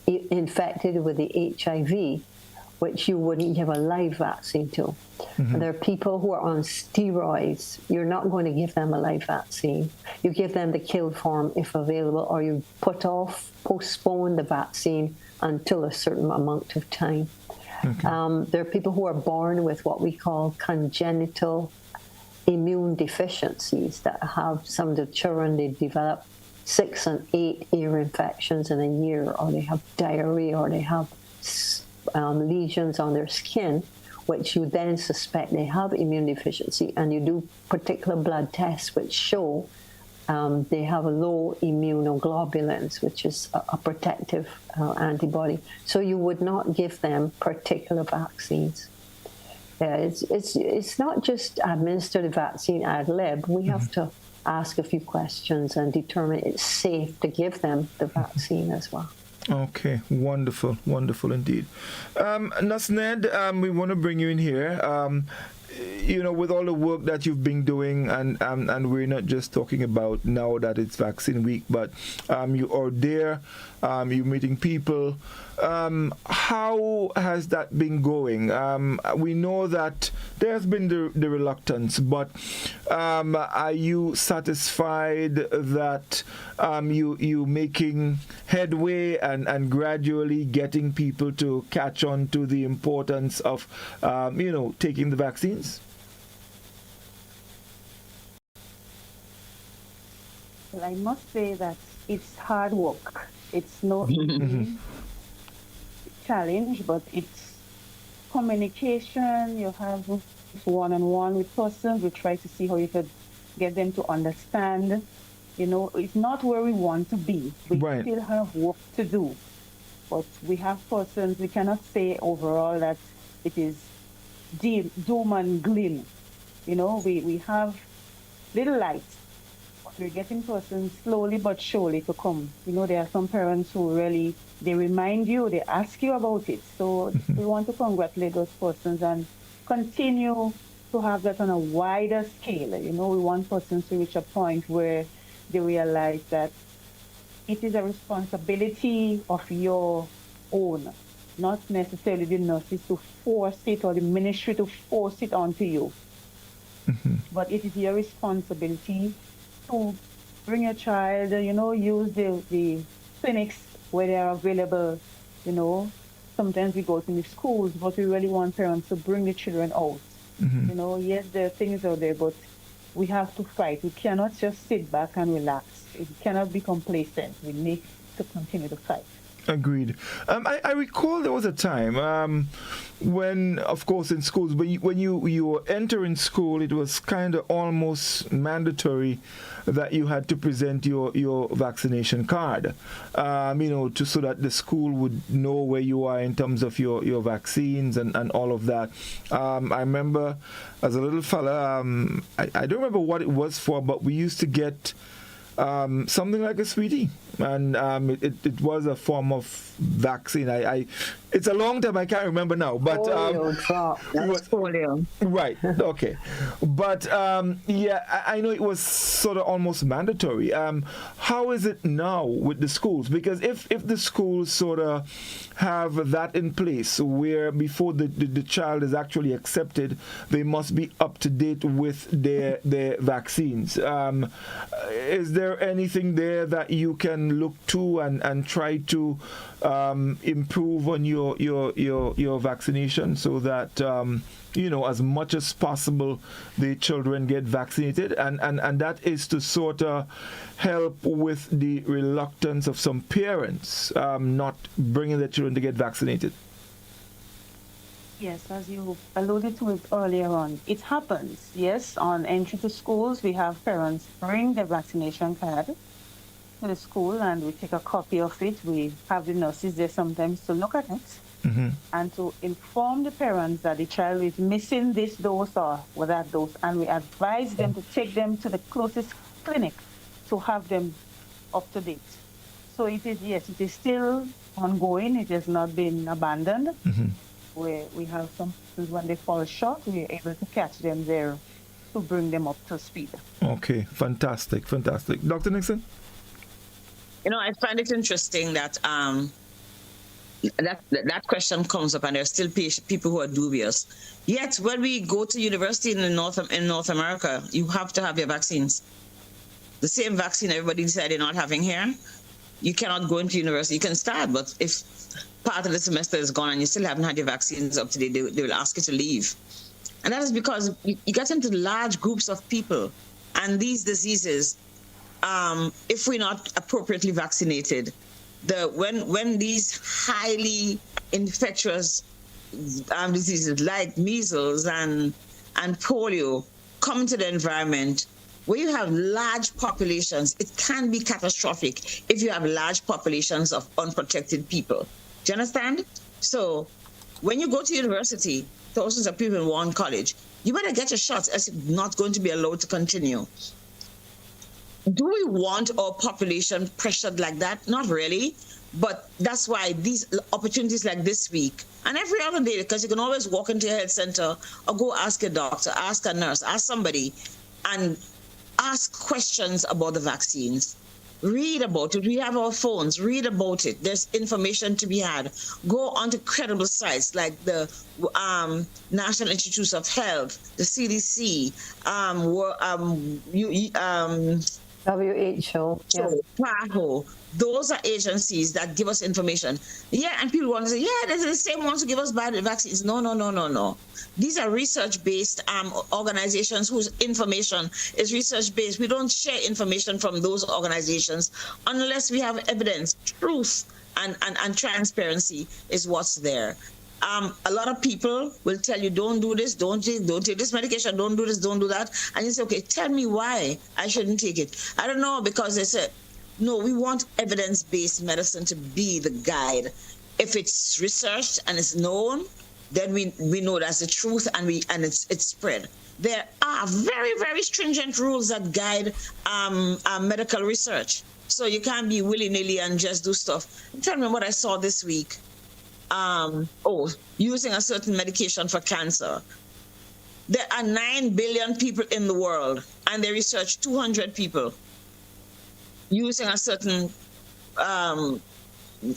infected with the HIV, which you wouldn't give a live vaccine to. There are people who are on steroids. You're not going to give them a live vaccine. You give them the kill form if available, or you postpone the vaccine until a certain amount of time. There are people who are born with what we call congenital immune deficiencies that have some of the children, they develop 6 and 8 ear infections in a year, or they have diarrhea, or they have lesions on their skin, which you then suspect they have immune deficiency, and you do particular blood tests which show they have a low immunoglobulins, which is a protective antibody. So you would not give them particular vaccines. It's not just administer the vaccine ad lib. We have to ask a few questions and determine it's safe to give them the vaccine as well. Okay, wonderful indeed. Nasned, we want to bring you in here. With all the work that you've been doing, and we're not just talking about now that it's vaccine week, but you are there, you're meeting people. How has that been going? We know that there's been the reluctance, but are you satisfied that you making headway and gradually getting people to catch on to the importance of taking the vaccines? Well, I must say that it's hard work. It's no easy challenge, but it's communication. You have one-on-one with persons. We try to see how you could get them to understand. It's not where we want to be. We still have work to do. But we have persons, we cannot say overall that it is doom and gloom. We have little lights. We're getting persons slowly but surely to come. There are some parents who really, they remind you, they ask you about it. So we want to congratulate those persons and continue to have that on a wider scale. We want persons to reach a point where they realize that it is a responsibility of your own, not necessarily the nurses to force it or the ministry to force it onto you. But it is your responsibility to bring your child, use the clinics where they are available. Sometimes we go to the schools, but we really want parents to bring the children out. Yes, there are things out there, but we have to fight. We cannot just sit back and relax. We cannot be complacent. We need to continue to fight. Agreed. I recall there was a time when, of course, in schools, when you were entering school, it was kind of almost mandatory that you had to present your vaccination card, so that the school would know where you are in terms of your vaccines and all of that. I remember as a little fella, I don't remember what it was for, but we used to get something like a sweetie, and it was a form of vaccine. It's a long time. I can't remember now. But polio. Right. Okay. But I know it was sort of almost mandatory. How is it now with the schools? Because if the schools sort of have that in place, where before the child is actually accepted, they must be up to date with their vaccines. Is there anything there that you can look to and try to improve on your vaccination so that as much as possible the children get vaccinated, and that is to sort of help with the reluctance of some parents not bringing their children to get vaccinated? Yes, as you alluded to it earlier on, it happens. Yes, on entry to schools, we have parents bring their vaccination card to the school, and we take a copy of it. We have the nurses there sometimes to look at it and to inform the parents that the child is missing this dose or that dose, and we advise them to take them to the closest clinic to have them up to date. So it is still ongoing. It has not been abandoned. Where we have some people, when they fall short, we are able to catch them there to bring them up to speed. Okay, fantastic. Dr. Nixon? I find it interesting that that question comes up, and there's still people who are dubious. Yet, when we go to university in North America, you have to have your vaccines. The same vaccine everybody decided not having here. You cannot go into university. You can start, but if part of the semester is gone and you still haven't had your vaccines up to date, they will ask you to leave. And that is because you get into large groups of people, and these diseases, if we're not appropriately vaccinated, when these highly infectious diseases like measles and polio come into the environment, where you have large populations, it can be catastrophic if you have large populations of unprotected people. Do you understand? So when you go to university, thousands of people in one college, you better get your shots, as you're not going to be allowed to continue. Do we want our population pressured like that? Not really. But that's why these opportunities like this week and every other day, because you can always walk into a health center or go ask a doctor, ask a nurse, ask somebody, and ask questions about the vaccines. Read about it. We have our phones. Read about it. There's information to be had. Go onto credible sites like the National Institutes of Health, the CDC, WHO, PAHO. Those are agencies that give us information. Yeah, and people want to say, yeah, they're the same ones who give us bad vaccines. No. These are research-based organizations whose information is research-based. We don't share information from those organizations unless we have evidence. Truth and transparency is what's there. A lot of people will tell you, don't do this, don't take this medication, don't do this, don't do that. And you say, okay, tell me why I shouldn't take it. I don't know, because they say, no, we want evidence-based medicine to be the guide. If it's researched and it's known, then we know that's the truth, and it's spread. There are very, very stringent rules that guide medical research. So you can't be willy-nilly and just do stuff. I'm trying to remember what I saw this week. Using a certain medication for cancer. There are 9 billion people in the world, and they research 200 people using a certain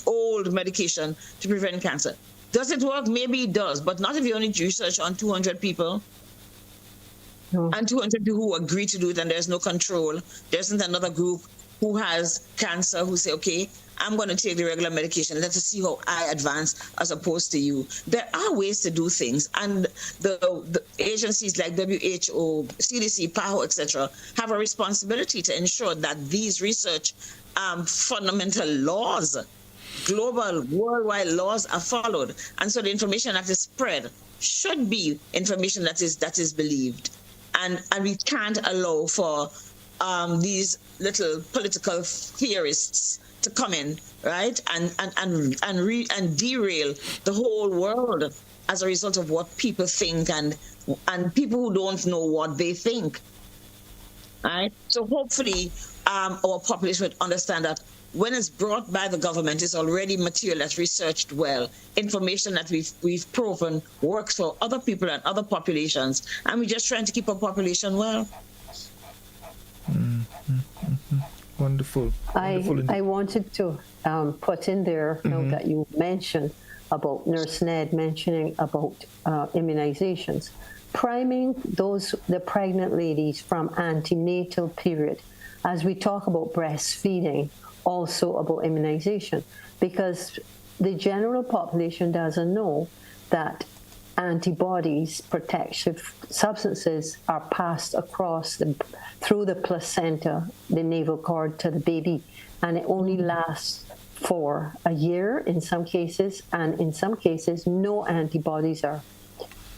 old medication to prevent cancer. Does it work? Maybe it does, but not if you only research on 200 people. No. And 200 people who agree to do it, and there's no control. There isn't another group who has cancer who say, okay, I'm going to take the regular medication. Let us see how I advance as opposed to you. There are ways to do things. And the agencies like WHO, CDC, PAHO, etc., have a responsibility to ensure that these research fundamental laws, global, worldwide laws are followed. And so the information that is spread should be information that is believed. And we can't allow for these little political theorists to come in, right, and derail the whole world as a result of what people think and people who don't know what they think. Right? So hopefully our population would understand that when it's brought by the government, it's already material that's researched well, information that we've proven works for other people and other populations, and we're just trying to keep our population well. Wonderful. I wanted to put in there, now that you mentioned about Nurse Ned mentioning about immunizations, priming the pregnant ladies from antenatal period, as we talk about breastfeeding, also about immunization, because the general population doesn't know that antibodies, protective substances, are passed across through the placenta, the navel cord, to the baby, and it only lasts for a year in some cases, and in some cases no antibodies are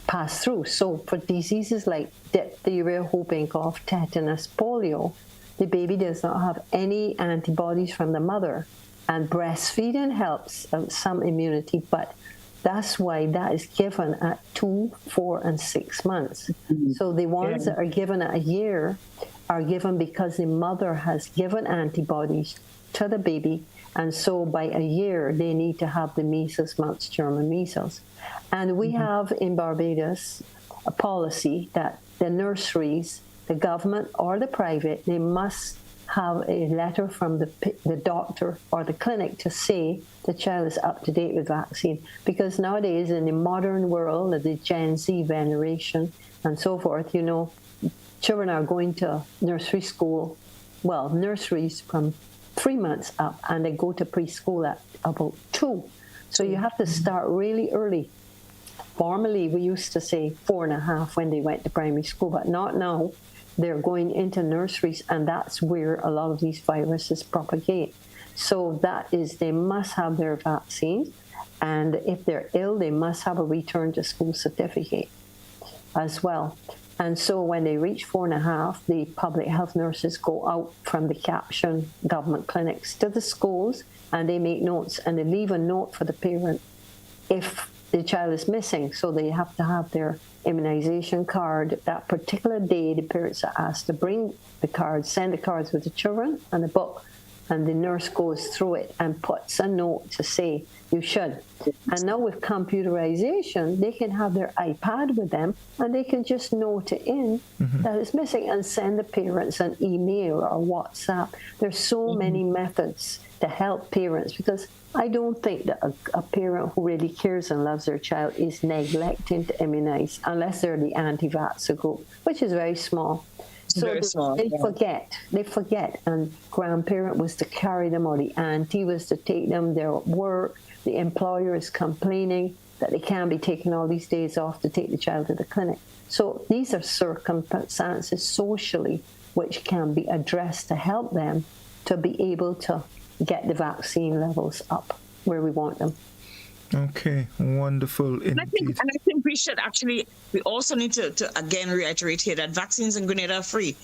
passed through. So for diseases like diphtheria, whooping cough, tetanus, polio, the baby does not have any antibodies from the mother, and breastfeeding helps some immunity, but that's why that is given at 2, 4, and 6 months. So the ones that are given at a year are given because the mother has given antibodies to the baby, and so by a year they need to have the measles, mumps, German measles. And we have in Barbados a policy that the nurseries, the government or the private, they must have a letter from the doctor or the clinic to say the child is up to date with vaccine. Because nowadays in the modern world of the Gen Z veneration and so forth, you know, children are going to nursery school, well, nurseries from 3 months up, and they go to preschool at about 2. So you have to start really early. Formerly, we used to say 4.5 when they went to primary school, but not now. They're going into nurseries, and that's where a lot of these viruses propagate. So that is, they must have their vaccine, and if they're ill, they must have a return to school certificate as well. And so when they reach 4.5, the public health nurses go out from the caption government clinics to the schools, and they make notes, and they leave a note for the parent if the child is missing. So they have to have their immunization card. That particular day, the parents are asked to bring the cards, send the cards with the children and the book, and the nurse goes through it and puts a note to say, you should. And now with computerization, they can have their iPad with them, and they can just note it in that it's missing and send the parents an email or WhatsApp. There's so many methods to help parents, because I don't think that a parent who really cares and loves their child is neglecting to immunize, unless they're the anti-vaxxer group, which is very small. So they forget, and grandparent was to carry them, or the auntie was to take them. They're at work, the employer is complaining that they can't be taking all these days off to take the child to the clinic. So these are circumstances socially which can be addressed to help them to be able to get the vaccine levels up where we want them. Okay, wonderful indeed. And I think we also need to again reiterate here that vaccines in Grenada are free.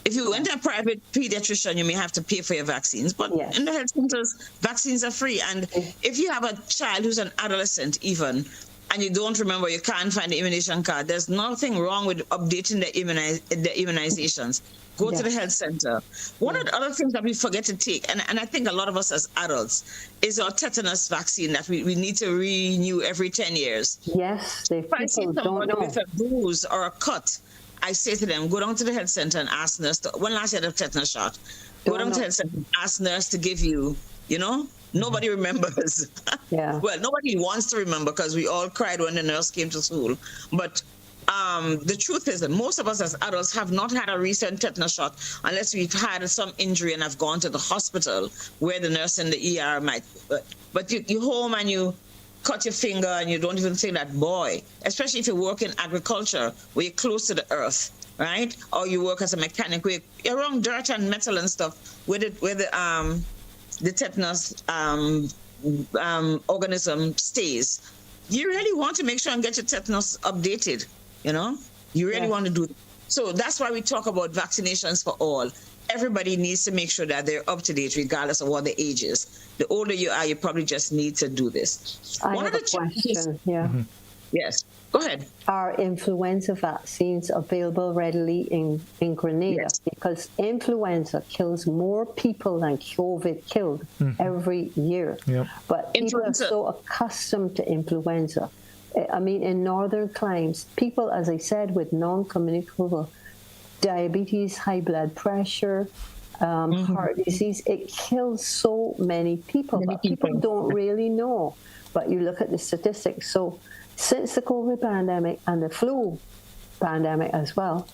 If you went to a private pediatrician, you may have to pay for your vaccines, but in the health centers, vaccines are free. And if you have a child who's an adolescent even, and you don't remember, you can't find the immunization card, there's nothing wrong with updating the immunizations. Go to the health center. One of the other things that we forget to take, and I think a lot of us as adults, is our tetanus vaccine that we need to renew every 10 years. Yes, if I see someone with a bruise or a cut, I say to them, go down to the health center and ask nurse, when last you had a tetanus shot? Go down to the health center and ask nurse to give you, you know? Nobody remembers. Well, nobody wants to remember, because we all cried when the nurse came to school. But the truth is that most of us as adults have not had a recent tetanus shot unless we've had some injury and have gone to the hospital where the nurse in the ER might. But you home and you cut your finger and you don't even say that, boy, especially if you work in agriculture where you're close to the earth, right? Or you work as a mechanic where you're around dirt and metal and stuff where the tetanus organism stays. You really want to make sure and get your tetanus updated, you know? You really want to do it. So that's why we talk about vaccinations for all. Everybody needs to make sure that they're up to date regardless of what the age is. The older you are, you probably just need to do this. I have a question. Yes. Go ahead. Are influenza vaccines available readily in Grenada? Yes. Because influenza kills more people than COVID killed every year. Yep. But people are so accustomed to influenza. I mean, in northern climes, people, as I said, with non-communicable diabetes, high blood pressure, heart disease, it kills so many people. But people don't really know. But you look at the statistics. So since the COVID pandemic and the flu pandemic as well,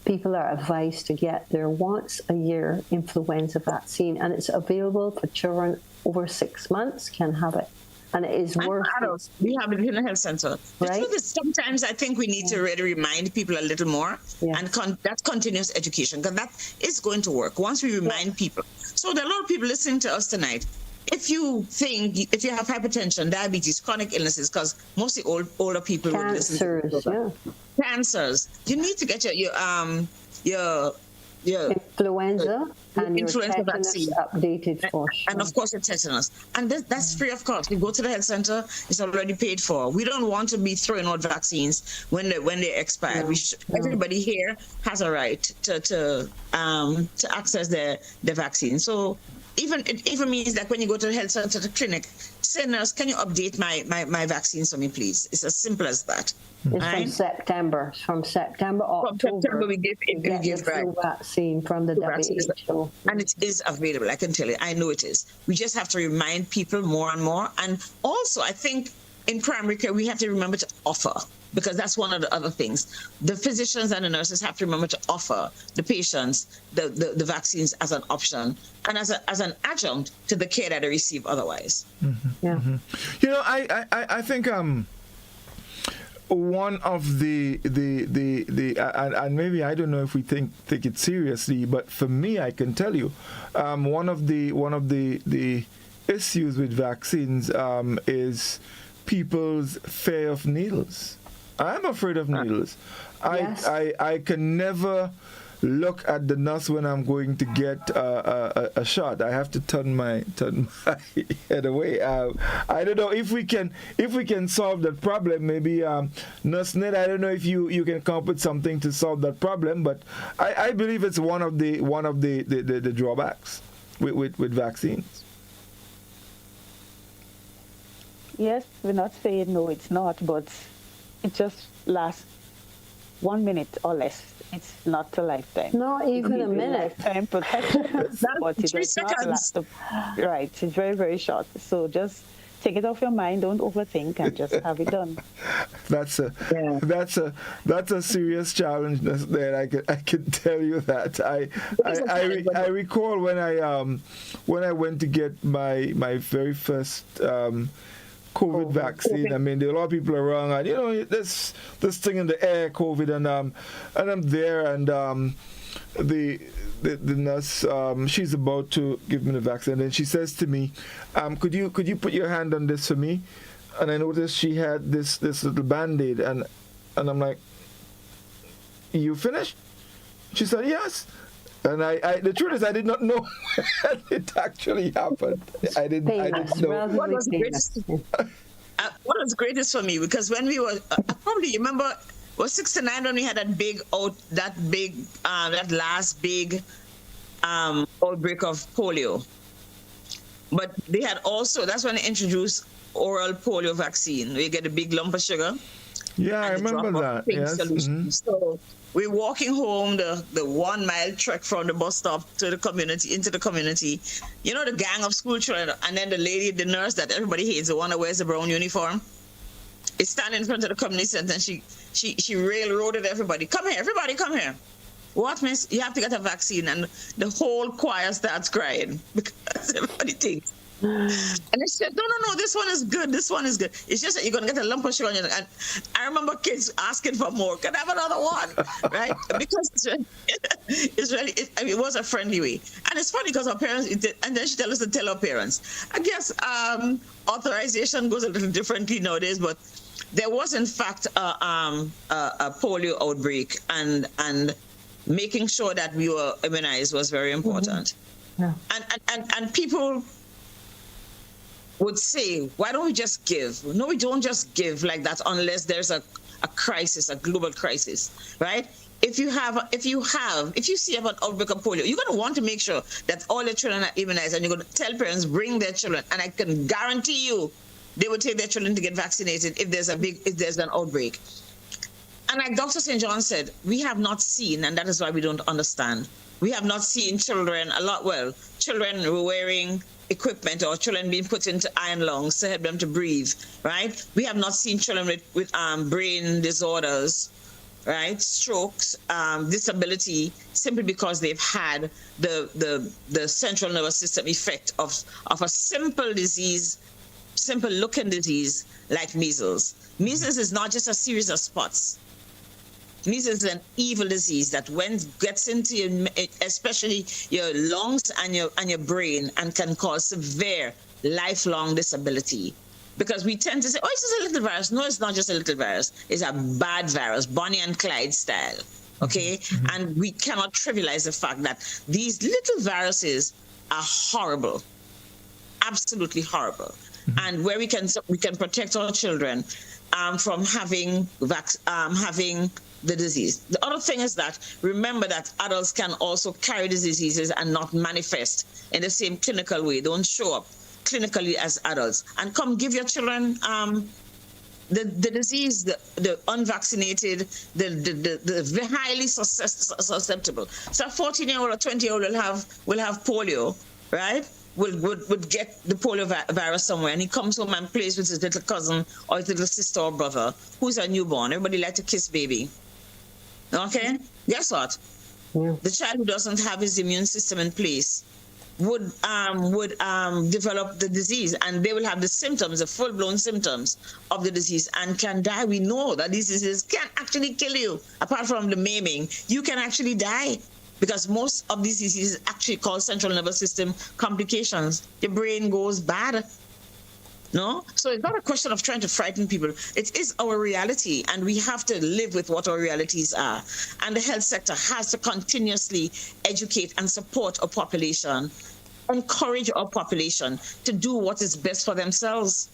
people are advised to get their once-a-year influenza vaccine, and it's available for children over 6 months can have it. And it is worth it. We have it in the health center. The Right? truth is, sometimes I think we need to really remind people a little more, and that's continuous education, because that is going to work once we remind people. So there are a lot of people listening to us tonight. If you have hypertension, diabetes, chronic illnesses, because mostly older people would listen to cancers, you need to get your influenza and your influenza tetanus vaccine updated for sure. and of course your tetanus, and that's free of cost. You go to the health center, it's already paid for. We don't want to be throwing out vaccines when they expire. Everybody here has a right to access the vaccine. So it even means that when you go to the health center, the clinic, say, nurse, can you update my vaccines for me, please? It's as simple as that. It's from September. From September, October, we give the flu vaccine from the WHO. And it is available, I can tell you. I know it is. We just have to remind people more and more. And also, I think in primary care, we have to remember to offer, because that's one of the other things. The physicians and the nurses have to remember to offer the patients the vaccines as an option and as an adjunct to the care that they receive otherwise. You know, I think one of the and maybe I don't know if we take it seriously, but for me, I can tell you, one of the issues with vaccines is people's fear of needles. I'm afraid of needles. I can never look at the nurse when I'm going to get a shot. I have to turn my head away. I don't know if we can solve that problem. Maybe Nurse Ned, I don't know if you can come up with something to solve that problem, but I believe it's one of the drawbacks with vaccines. Yes, we're not saying no, it's not, but it just lasts 1 minute or less. It's not a lifetime. Not even a minute. Lifetime protection, but it does not last. Right, it's very, very short. So just take it off your mind. Don't overthink, and just have it done. That's a serious challenge. There, I can tell you that. I recall when I went to get my very first COVID vaccine. I mean, there are a lot of people around, and you know, this thing in the air, COVID, and I'm there, and the nurse, she's about to give me the vaccine, and she says to me, could you put your hand on this for me? And I noticed she had this little Band-Aid, and I'm like, you finished? She said, yes. And the truth is, I did not know it actually happened. I didn't know. What was greatest for me, because when we were probably, you remember, it was 1969 when we had that last big outbreak of polio. But they had also, that's when they introduced oral polio vaccine. You get a big lump of sugar. Yeah, I remember that. Yes. Mm-hmm. So we're walking home the 1 mile trek from the bus stop to the community, into the community. You know, the gang of school children, and then the nurse that everybody hates, the one that wears the brown uniform, is standing in front of the community center, and she railroaded everybody. Come here, everybody, come here. What, miss? You have to get a vaccine. And the whole choir starts crying because everybody thinks. And they said, no, this one is good. This one is good. It's just that you're going to get a lump of sugar on your. And I remember kids asking for more. Can I have another one? Right? Because it was a friendly way. And it's funny because our parents, and then she tells us to tell our parents. I guess authorization goes a little differently nowadays, but there was, in fact, a polio outbreak, and making sure that we were immunized was very important. Mm-hmm. Yeah. And people would say, why don't we just give? No, we don't just give like that unless there's a a crisis, a global crisis, right? If you see about outbreak of polio, you're going to want to make sure that all your children are immunized, and you're going to tell parents bring their children, and I can guarantee you they will take their children to get vaccinated if there's an outbreak. And like Dr. St. John said, we have not seen, and that is why we don't understand. We have not seen children were wearing equipment, or children being put into iron lungs to help them to breathe, right? We have not seen children with brain disorders, right? Strokes, disability, simply because they've had the central nervous system effect of a simple disease, simple looking disease like measles. Measles is not just a series of spots. Measles is an evil disease that when gets into your, especially your lungs and your brain, and can cause severe lifelong disability. Because we tend to say, oh, it's just a little virus. No, it's not just a little virus. It's a bad virus, Bonnie and Clyde style. Okay? Mm-hmm. And we cannot trivialize the fact that these little viruses are horrible. Absolutely horrible. Mm-hmm. And where we can protect our children from having the disease. The other thing is that, remember that adults can also carry the diseases and not manifest in the same clinical way. Don't show up clinically as adults. And come give your children the disease, the unvaccinated, the highly susceptible. So a 14-year-old or 20-year-old will have polio, right? Would get the polio virus somewhere, and he comes home and plays with his little cousin or his little sister or brother who's a newborn. Everybody like to kiss baby. Okay? Guess what? Yeah. The child who doesn't have his immune system in place would develop the disease, and they will have the symptoms, the full-blown symptoms of the disease, and can die. We know that these diseases can actually kill you. Apart from the maiming, you can actually die, because most of these diseases actually cause central nervous system complications. Your brain goes bad. No? So it's not a question of trying to frighten people. It is our reality, and we have to live with what our realities are. And the health sector has to continuously educate and support our population, encourage our population to do what is best for themselves.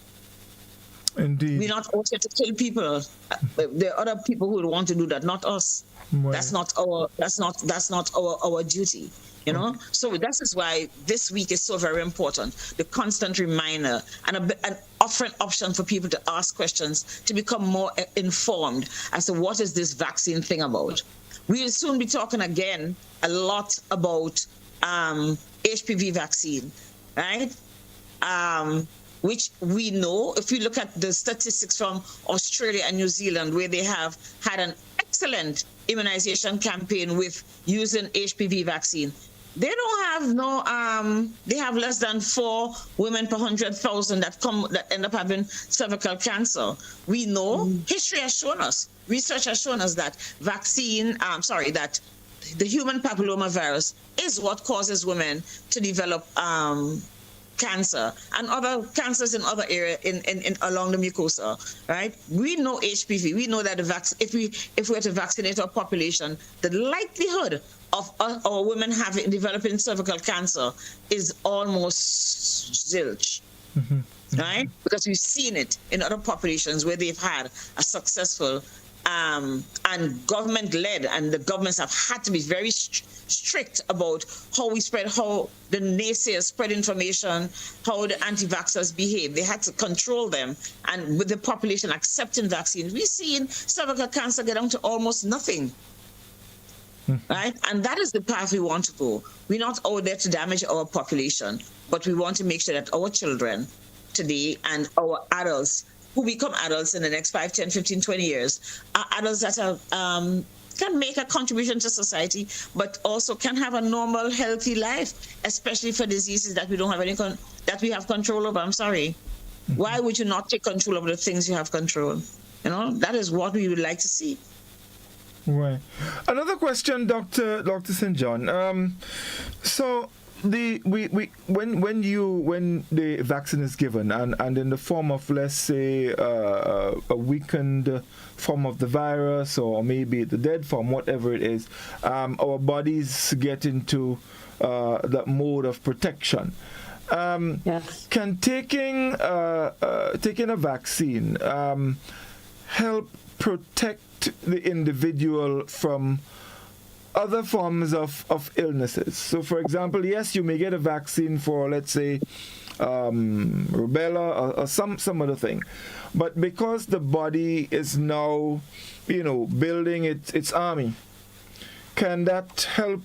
Indeed. We're not out here to kill people. There are other people who want to do that, not us. Well, that's not our duty. You know, so that is why this week is so very important. The constant reminder and an offering option for people to ask questions, to become more informed as to what is this vaccine thing about. We'll soon be talking again a lot about HPV vaccine, right? Which we know, if we look at the statistics from Australia and New Zealand, where they have had an excellent immunization campaign with using HPV vaccine. They don't have they have less than 4 women per 100,000 that end up having cervical cancer. We know, history has shown us, research has shown us that that the human papillomavirus is what causes women to develop cancer and other cancers in other areas in along the mucosa, right? We know HPV. We know that if we were to vaccinate our population, the likelihood of our women developing cervical cancer is almost zilch, right? Because we've seen it in other populations where they've had a successful and government-led, and the governments have had to be very strict about how the naysayers spread information, how the anti-vaxxers behave. They had to control them, and with the population accepting vaccines, we've seen cervical cancer get down to almost nothing, right? And that is the path we want to go. We're not out there to damage our population, but we want to make sure that our children today and our adults who become adults in the next 5, 10, 15, 20 years are adults that can make a contribution to society, but also can have a normal, healthy life, especially for diseases that we don't have that we have control over. I'm sorry. Why would you not take control over the things you have control? You know, that is what we would like to see. Right. Another question, Dr. St. John. So when the vaccine is given and in the form of, let's say, a weakened form of the virus, or maybe the dead form, whatever it is, our bodies get into that mode of protection. Yes. Can taking a vaccine help protect the individual from other forms of illnesses? So, for example, yes, you may get a vaccine for, let's say, rubella or some other thing, but because the body is now, building its army, can that help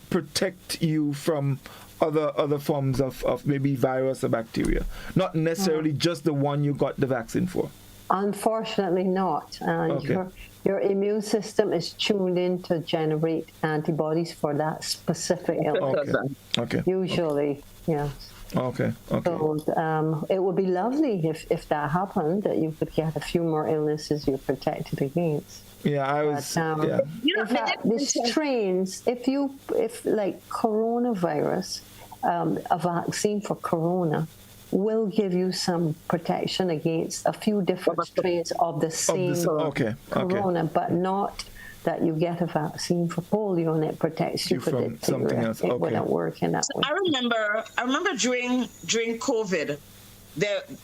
protect you from other forms of maybe virus or bacteria, not necessarily just the one you got the vaccine for? Unfortunately not. And Okay. your immune system is tuned in to generate antibodies for that specific illness. Okay. Usually, yes. Okay. So it would be lovely if that happened, that you could get a few more illnesses you're protected against. Yeah, I was. But, in fact, the strains, if like coronavirus, a vaccine for corona will give you some protection against a few different strains of the same corona, but not that you get a vaccine for polio and it protects you from something else. It wouldn't work in that way. I remember during COVID,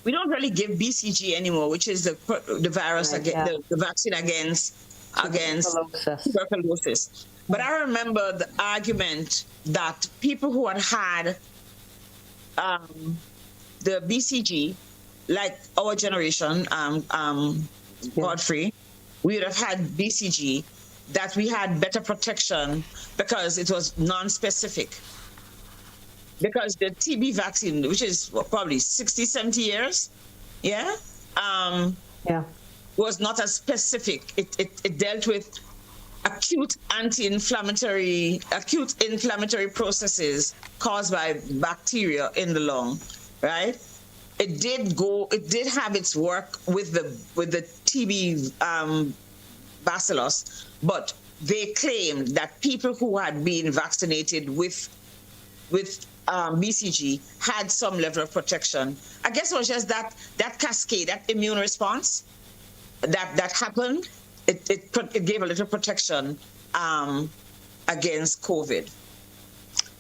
we don't really give BCG anymore, which is the virus the vaccine against tuberculosis. But I remember the argument that people who had the BCG, like our generation, Godfrey, we would have had BCG, that we had better protection because it was non-specific. Because the TB vaccine, which is probably 60, 70 years, was not as specific. It dealt with acute inflammatory processes caused by bacteria in the lung, right? It did have its work with the TB bacillus, but they claimed that people who had been vaccinated with BCG had some level of protection. I guess it was just that cascade, that immune response that happened. It gave a little protection against COVID,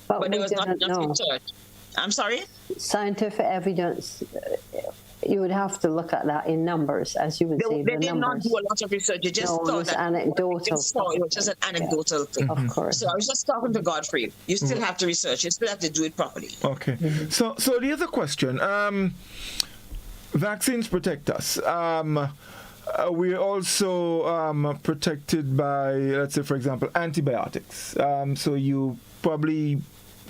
but there was not enough research. I'm sorry? Scientific evidence, you would have to look at that in numbers, as you would say. They did not do a lot of research. They just thought it was anecdotal. It was just an anecdotal thing. Of course. So I was just talking to Godfrey. You still have to research. You still have to do it properly. Okay. So the other question, vaccines protect us. We're also protected by, let's say, for example, antibiotics. So you probably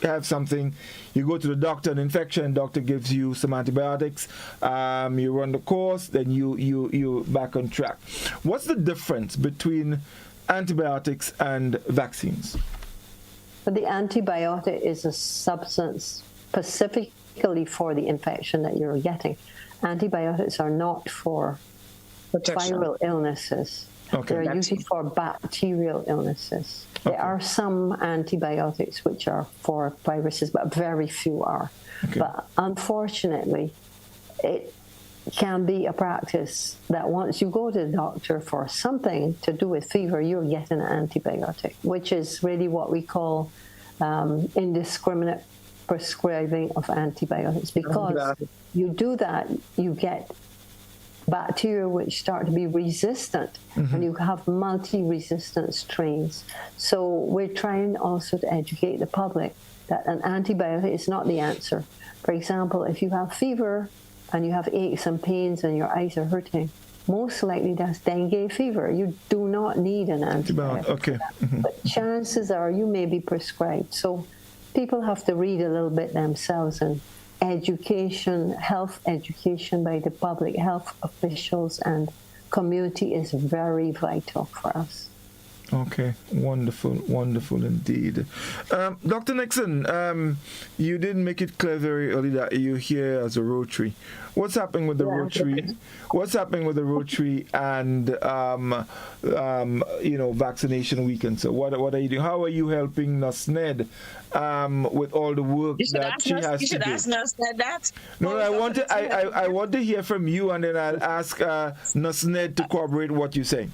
have something, you go to the doctor, an infection, doctor gives you some antibiotics, you run the course, then you back on track. What's the difference between antibiotics and vaccines? But the antibiotic is a substance specifically for the infection that you're getting. Antibiotics are not for viral illnesses. Okay. They're usually for bacterial illnesses. There are some antibiotics which are for viruses, but very few are. Okay. But unfortunately, it can be a practice that once you go to the doctor for something to do with fever, you're getting an antibiotic, which is really what we call indiscriminate prescribing of antibiotics. Because you do that, you get bacteria which start to be resistant, and you have multi-resistant strains. So we're trying also to educate the public that an antibiotic is not the answer. For example, if you have fever and you have aches and pains and your eyes are hurting, most likely that's dengue fever. You do not need an antibiotic. Okay. But chances are you may be prescribed. So people have to read a little bit themselves, and education, health education by the public health officials and community is very vital for us. Okay, wonderful indeed. Dr. Nixon, you did make it clear very early that you're here as a Rotary. What's happening with the Rotary? What's happening with the Rotary and vaccination weekend? So what are you doing? How are you helping NUSNED with all the work that she has to do? You should ask NUSNED that. No, I want to hear from you, and then I'll ask NUSNED to corroborate what you're saying.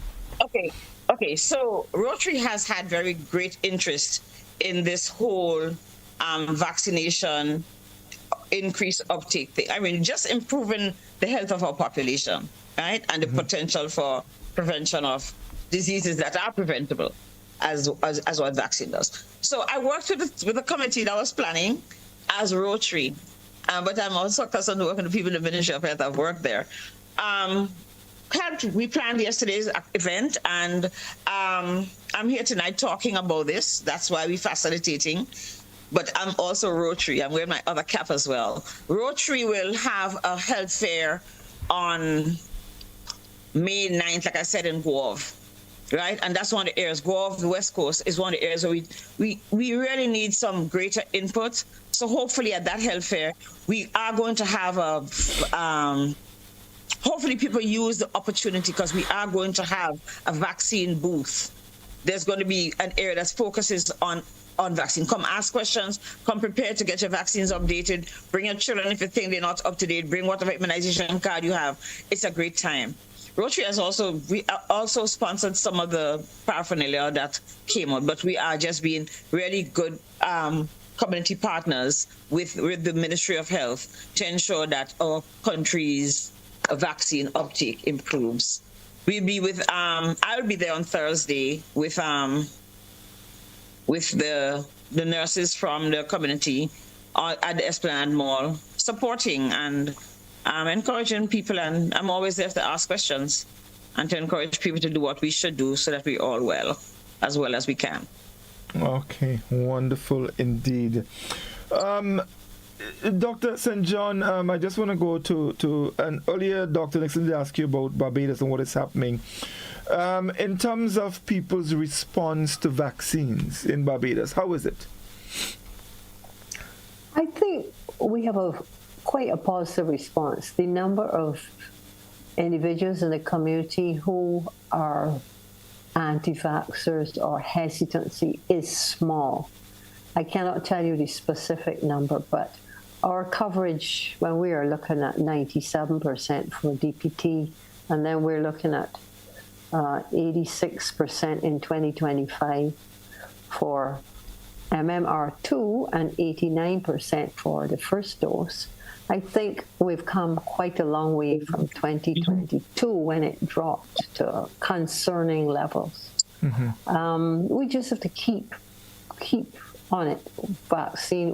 Okay, so Rotary has had very great interest in this whole vaccination increase uptake thing. I mean, just improving the health of our population. right? And the potential for prevention of diseases that are preventable, as what vaccine does. So I worked with the committee that was planning as Rotary, but I'm also accustomed to working with people in the Ministry of Health. I've worked there. We planned yesterday's event, and I'm here tonight talking about this. That's why we're facilitating. But I'm also Rotary. I'm wearing my other cap as well. Rotary will have a health fair on May 9th, like I said, in Guelph, right? And that's one of the areas. Guelph, the West Coast, is one of the areas where we really need some greater input. So hopefully at that health fair, we are going to have hopefully people use the opportunity, because we are going to have a vaccine booth. There's going to be an area that focuses on vaccine. Come ask questions, come prepared to get your vaccines updated, bring your children if you think they're not up to date, bring whatever immunization card you have. It's a great time. Rotary has also sponsored some of the paraphernalia that came out, but we are just being really good community partners with the Ministry of Health to ensure that our country's vaccine uptake improves. We'll be with I'll be there on Thursday with the nurses from the community at the Esplanade Mall, supporting and encouraging people, and I'm always there to ask questions and to encourage people to do what we should do so that we're all well as we can. Okay, wonderful indeed. Dr. St. John, I just want to go to and earlier Dr. Nixon did ask you about Barbados and what is happening. In terms of people's response to vaccines in Barbados, how is it? I think we have quite a positive response. The number of individuals in the community who are anti-vaxxers or hesitancy is small. I cannot tell you the specific number, but our coverage, when we are looking at 97% for DPT, and then we're looking at 86% in 2025 for MMR2 and 89% for the first dose. I think we've come quite a long way from 2022 when it dropped to concerning levels. We just have to keep on it.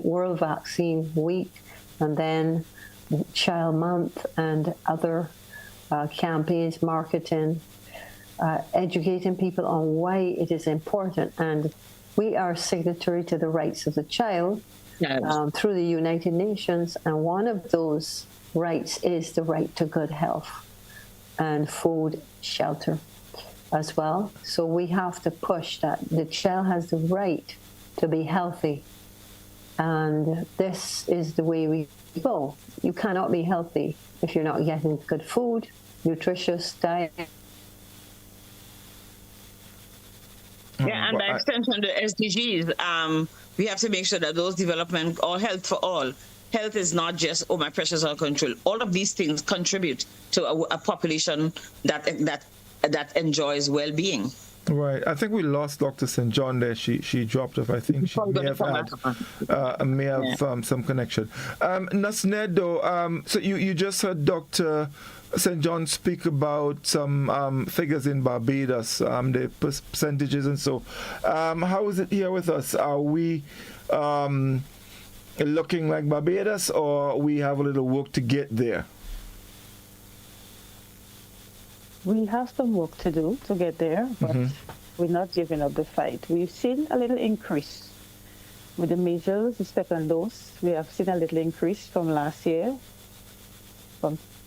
World Vaccine Week, and then Child Month and other campaigns, marketing, educating people on why it is important. And we are signatory to the rights of the child through the United Nations, and one of those rights is the right to good health and food, shelter as well. So we have to push that the child has the right to be healthy, and this is the way we go. You cannot be healthy if you're not getting good food, nutritious diet. Yeah, and by extension, the SDGs, we have to make sure that those development, or health for all. Health is not just, my pressures are controlled. All of these things contribute to a population that enjoys well-being. Right. I think we lost Dr. St. John there. She dropped off. I think she may have had some connection. Nasnedo, so you just heard Dr. St. John speak about some figures in Barbados, the percentages and so. How is it here with us? Are we looking like Barbados, or we have a little work to get there? We have some work to do to get there, but we're not giving up the fight. We've seen a little increase with the measles, the second dose. We have seen a little increase from last year.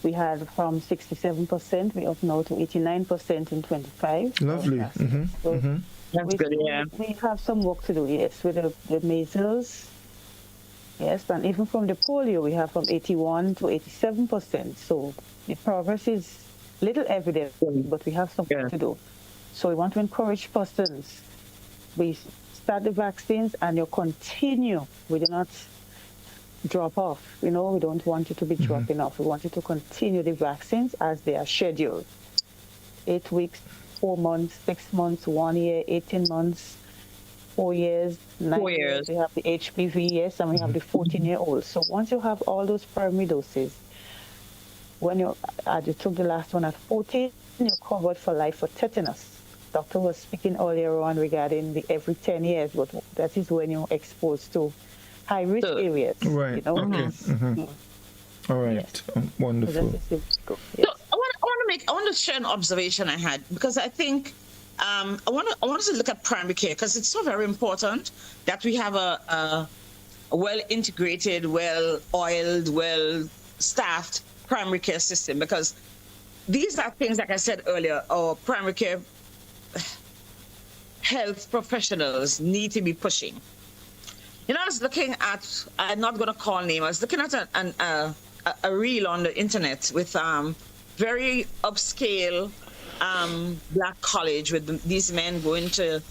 We had from 67%, we're up now to 89% in 25. Lovely. That's good, yeah. We have some work to do, yes, with the measles. Yes, and even from the polio, we have from 81 to 87%. So the progress is little evident, but we have something to do. So we want to encourage persons. We start the vaccines and you continue. We do not drop off. We don't want you to be dropping off. We want you to continue the vaccines as they are scheduled. 8 weeks, 4 months, 6 months, 1 year, 18 months, 4 years, 9 years. We have the HPV, yes, and we have the 14-year-olds. So once you have all those primary doses, when you took the last one at 14, you're covered for life for tetanus. Doctor was speaking earlier on regarding the every 10 years, but that is when you're exposed to high-risk areas. Right. You know? Okay. All right. Yes. Wonderful. So yes. So I want to share an observation I had, because I think I want us to look at primary care, because it's so very important that we have a well-integrated, well-oiled, well-staffed primary care system, because these are things, like I said earlier, our primary care health professionals need to be pushing. You know, I was looking at, I'm not going to call name, I was looking at a reel on the internet with very upscale black college with these men going to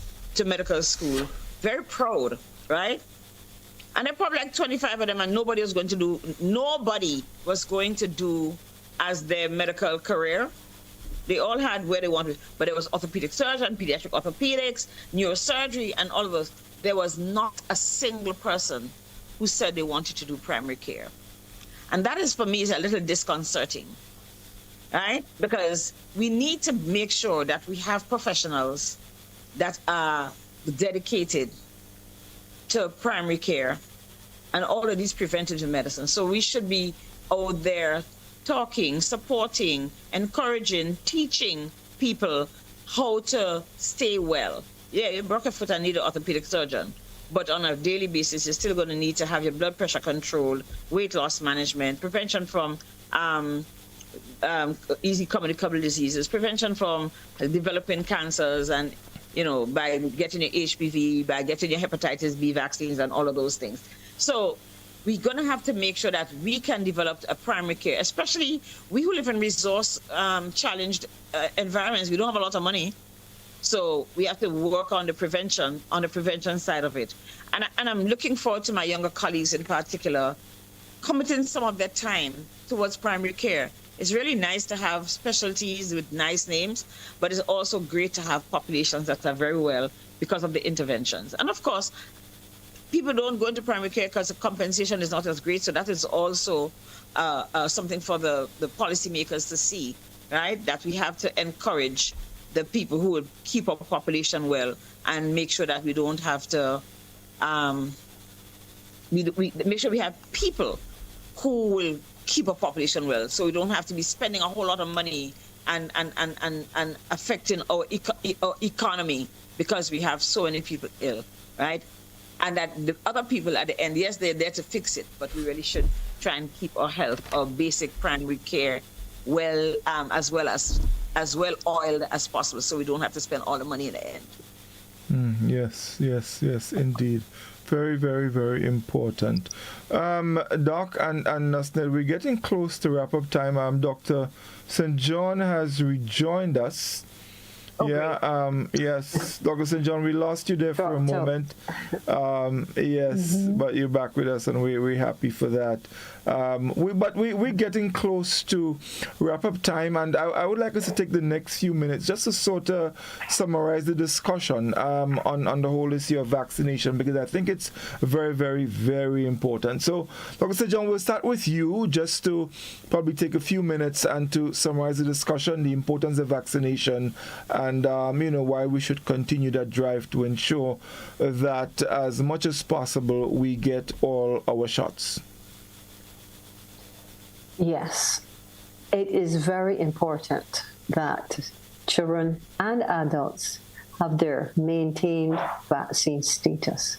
medical school. Very proud, right? And there are probably like 25 of them, and nobody was going to do as their medical career. They all had where they wanted, but there was orthopedic surgeon, pediatric orthopedics, neurosurgery, and all of those. There was not a single person who said they wanted to do primary care. And that is, for me, is a little disconcerting, right? Because we need to make sure that we have professionals that are dedicated to primary care and all of these preventative medicine. So we should be out there talking, supporting, encouraging, teaching people how to stay well. Yeah, you broke a foot and need an orthopedic surgeon, but on a daily basis, you're still going to need to have your blood pressure controlled, weight loss management, prevention from easy communicable diseases, prevention from developing cancers, and by getting your HPV, by getting your hepatitis B vaccines, and all of those things. So we're going to have to make sure that we can develop a primary care, especially we who live in resource challenged environments. We don't have a lot of money. So we have to work on the prevention side of it. And I'm looking forward to my younger colleagues in particular committing some of their time towards primary care. It's really nice to have specialties with nice names, but it's also great to have populations that are very well because of the interventions. And of course, people don't go into primary care because the compensation is not as great. So that is also something for the policymakers to see, right? That we have to encourage the people who will keep our population well and make sure that we don't have to, we make sure we have people who will keep our population well. So we don't have to be spending a whole lot of money and affecting our economy because we have so many people ill, right? And that the other people at the end, yes, they're there to fix it, but we really should try and keep our health, our basic primary care well, as well oiled as possible, so we don't have to spend all the money in the end. Yes, indeed. Very, very, very important. Doc and Nasnel, we're getting close to wrap-up time. Dr. St. John has rejoined us. Okay. Yeah, yes, Dr. St. John, we lost you there for a moment. Yes, but you're back with us, and we're happy for that. We're getting close to wrap-up time, and I would like us to take the next few minutes just to sort of summarize the discussion on the whole issue of vaccination, because I think it's very, very, very important. So, Dr. St. John, we'll start with you just to probably take a few minutes and to summarize the discussion, the importance of vaccination, and why we should continue that drive to ensure that as much as possible we get all our shots. Yes, it is very important that children and adults have their maintained vaccine status.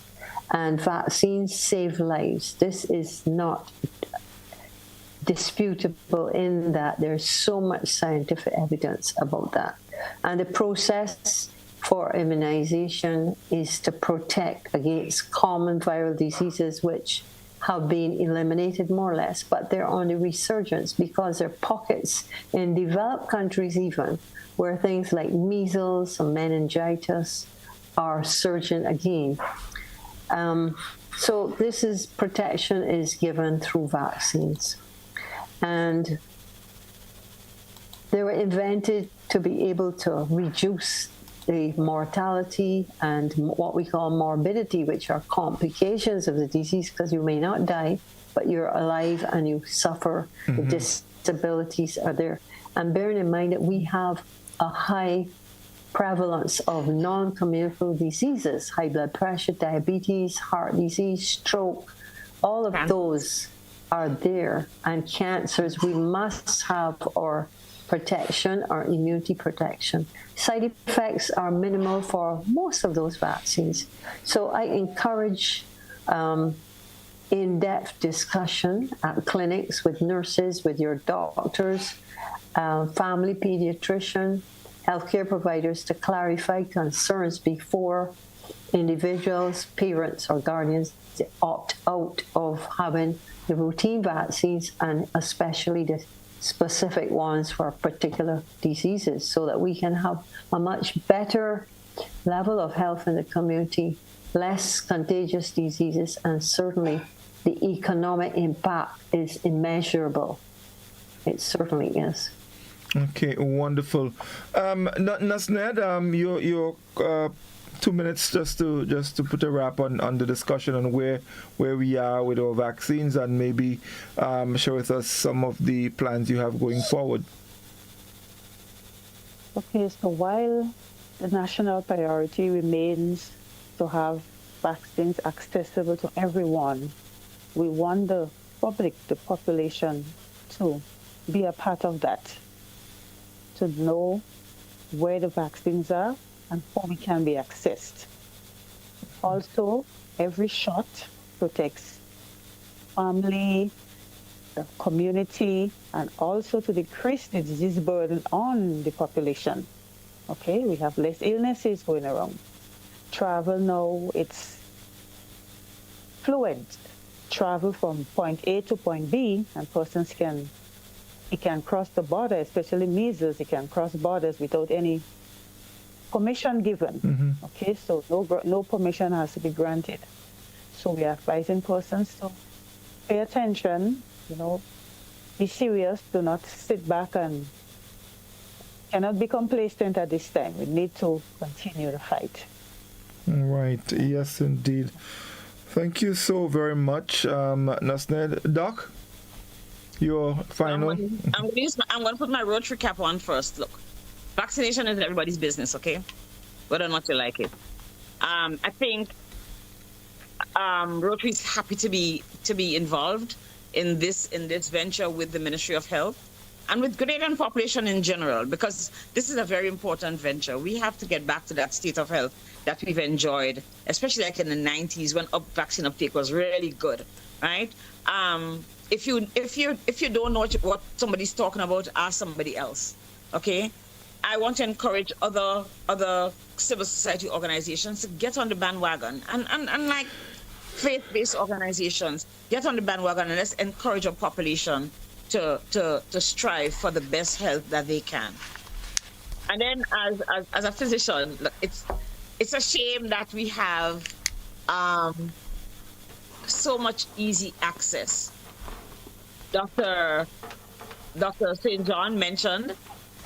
And vaccines save lives. This is not disputable in that there's so much scientific evidence about that. And the process for immunization is to protect against common viral diseases, which have been eliminated more or less, but they're on the resurgence because there are pockets in developed countries even where things like measles and meningitis are surging again. So this is protection is given through vaccines. And they were invented to be able to reduce the mortality and what we call morbidity, which are complications of the disease, because you may not die, but you're alive and you suffer the disabilities are there. And bearing in mind that we have a high prevalence of non-communicable diseases, high blood pressure, diabetes, heart disease, stroke, all of those are there. And cancers, we must have our protection, our immunity protection. Side effects are minimal for most of those vaccines. So I encourage in-depth discussion at clinics with nurses, with your doctors, family pediatrician, healthcare providers to clarify concerns before individuals, parents, or guardians opt out of having the routine vaccines, and especially the specific ones for particular diseases, so that we can have a much better level of health in the community, less contagious diseases, and certainly the economic impact is immeasurable. It certainly is. Okay, wonderful. Nasned, your 2 minutes just to put a wrap on the discussion on where we are with our vaccines, and maybe share with us some of the plans you have going forward. Okay, so while the national priority remains to have vaccines accessible to everyone, we want the public, the population, to be a part of that, to know where the vaccines are and how we can be accessed. Also, every shot protects family, the community, and also to decrease the disease burden on the population. Okay, we have less illnesses going around. Travel now, it's fluid. Travel from point A to point B, and persons can cross the border, especially measles. It can cross borders without any permission given. Mm-hmm. Okay, so no permission has to be granted. So we are advising persons to pay attention, be serious, do not sit back and cannot be complacent at this time. We need to continue the fight. Right, yes indeed. Thank you so very much, Nasned. Doc, your final? I'm going to put my Rotary cap on first. Look, vaccination is everybody's business, okay? Whether or not you like it. I think Rotary is happy to be involved in this venture with the Ministry of Health and with Grenadian population in general, because this is a very important venture. We have to get back to that state of health that we've enjoyed, especially like in the 90s when vaccine uptake was really good, right? If you don't know what somebody's talking about, ask somebody else, okay? I want to encourage other civil society organizations to get on the bandwagon, and like faith-based organizations, get on the bandwagon, and let's encourage our population to strive for the best health that they can. And then as a physician, look, it's a shame that we have so much easy access. Dr. St. John mentioned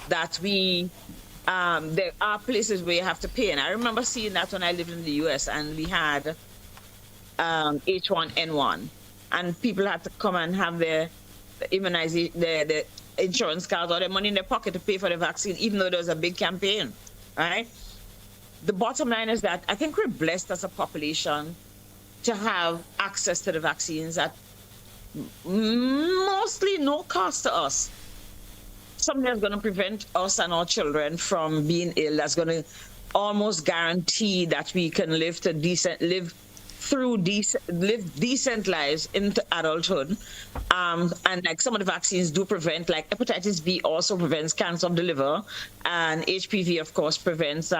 that there are places where you have to pay, and I remember seeing that when I lived in the U.S. and we had H1N1, and people had to come and have their immunization, the insurance cards or their money in their pocket to pay for the vaccine, even though there was a big campaign, right? The bottom line is that I think we're blessed as a population to have access to the vaccines at mostly no cost to us. Something that's going to prevent us and our children from being ill, that's going to almost guarantee that we can live decent lives into adulthood. And like some of the vaccines do prevent, like hepatitis B also prevents cancer of the liver, and HPV, of course, prevents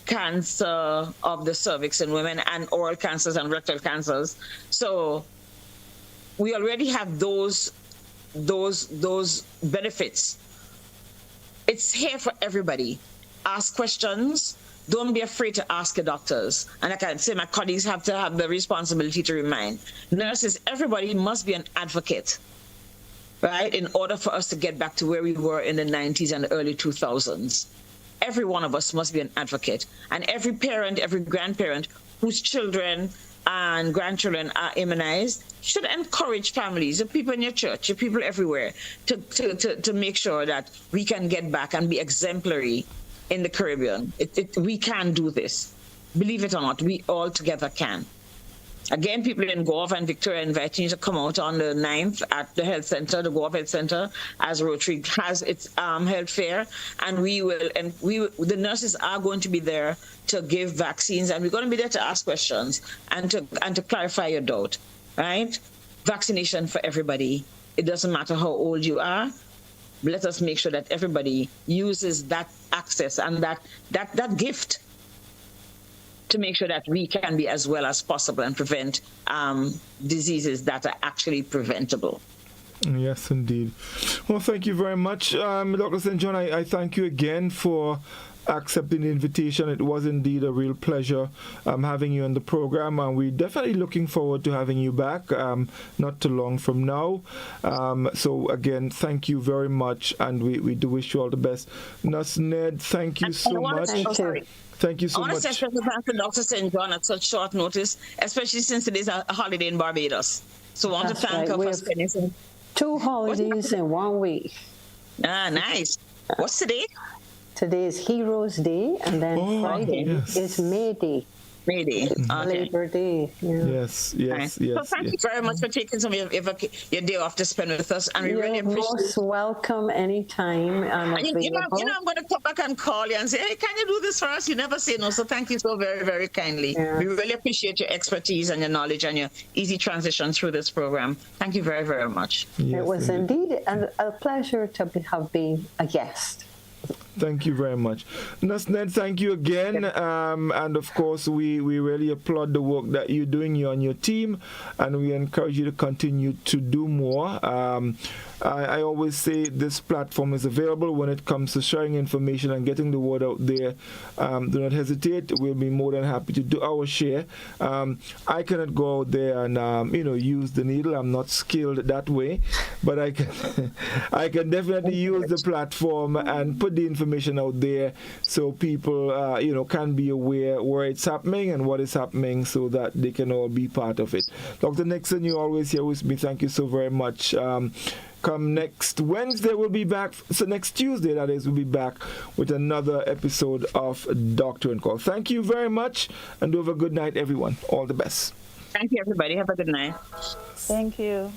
cancer of the cervix in women, and oral cancers and rectal cancers. So we already have those benefits. It's here for everybody. Ask questions. Don't be afraid to ask your doctors. And like I say, my colleagues have to have the responsibility to remind. Nurses, everybody must be an advocate, right? In order for us to get back to where we were in the 90s and the early 2000s. Every one of us must be an advocate. And every parent, every grandparent whose children and grandchildren are immunized, should encourage families, the people in your church, the people everywhere, to make sure that we can get back and be exemplary in the Caribbean. We can do this. Believe it or not, we all together can. Again, people in Guelph and Victoria inviting you to come out on the 9th at the health center, the Guelph Health Center, as Rotary has its health fair, and the nurses are going to be there to give vaccines, and we're going to be there to ask questions and to clarify your doubt. Right? Vaccination for everybody. It doesn't matter how old you are. Let us make sure that everybody uses that access and that gift to make sure that we can be as well as possible and prevent diseases that are actually preventable. Yes, indeed. Well, thank you very much. Dr. St. John, I thank you again for accepting the invitation. It was indeed a real pleasure having you on the program, and we're definitely looking forward to having you back not too long from now. So again, thank you very much, and we do wish you all the best. Nurse Ned, thank you so much. Thank you so much. I want to say special thanks to Dr. St. John at such short notice, especially since it is a holiday in Barbados. So I want to thank her for spending some 2 holidays in 1 week. Ah, nice. What's today? Today is Heroes Day, and then Friday is May Day. May Day. Labor Day. Yeah. Yes. So thank you very much for taking some of your day off to spend with us, and we really appreciate it. You're most welcome anytime. You know, I'm going to come back and call you and say, hey, can you do this for us? You never say no, so thank you so very, very kindly. Yeah. We really appreciate your expertise and your knowledge and your easy transition through this program. Thank you very, very much. Yes, it was indeed a pleasure to have been a guest. Thank you very much. Nurse Ned, thank you again. And of course, we really applaud the work that you're doing, you and your team, and we encourage you to continue to do more. I always say this platform is available when it comes to sharing information and getting the word out there. Do not hesitate. We'll be more than happy to do our share. I cannot go out there and use the needle. I'm not skilled that way, but I can definitely use the platform and put the information out there so people can be aware where it's happening and what is happening, so that they can all be part of it. Dr. Nixon, you're always here with me. Thank you so very much. Come next Wednesday, we'll be back. So next Tuesday, that is, we'll be back with another episode of Doctor and Call. Thank you very much, and have a good night, everyone. All the best. Thank you, everybody. Have a good night. Thank you.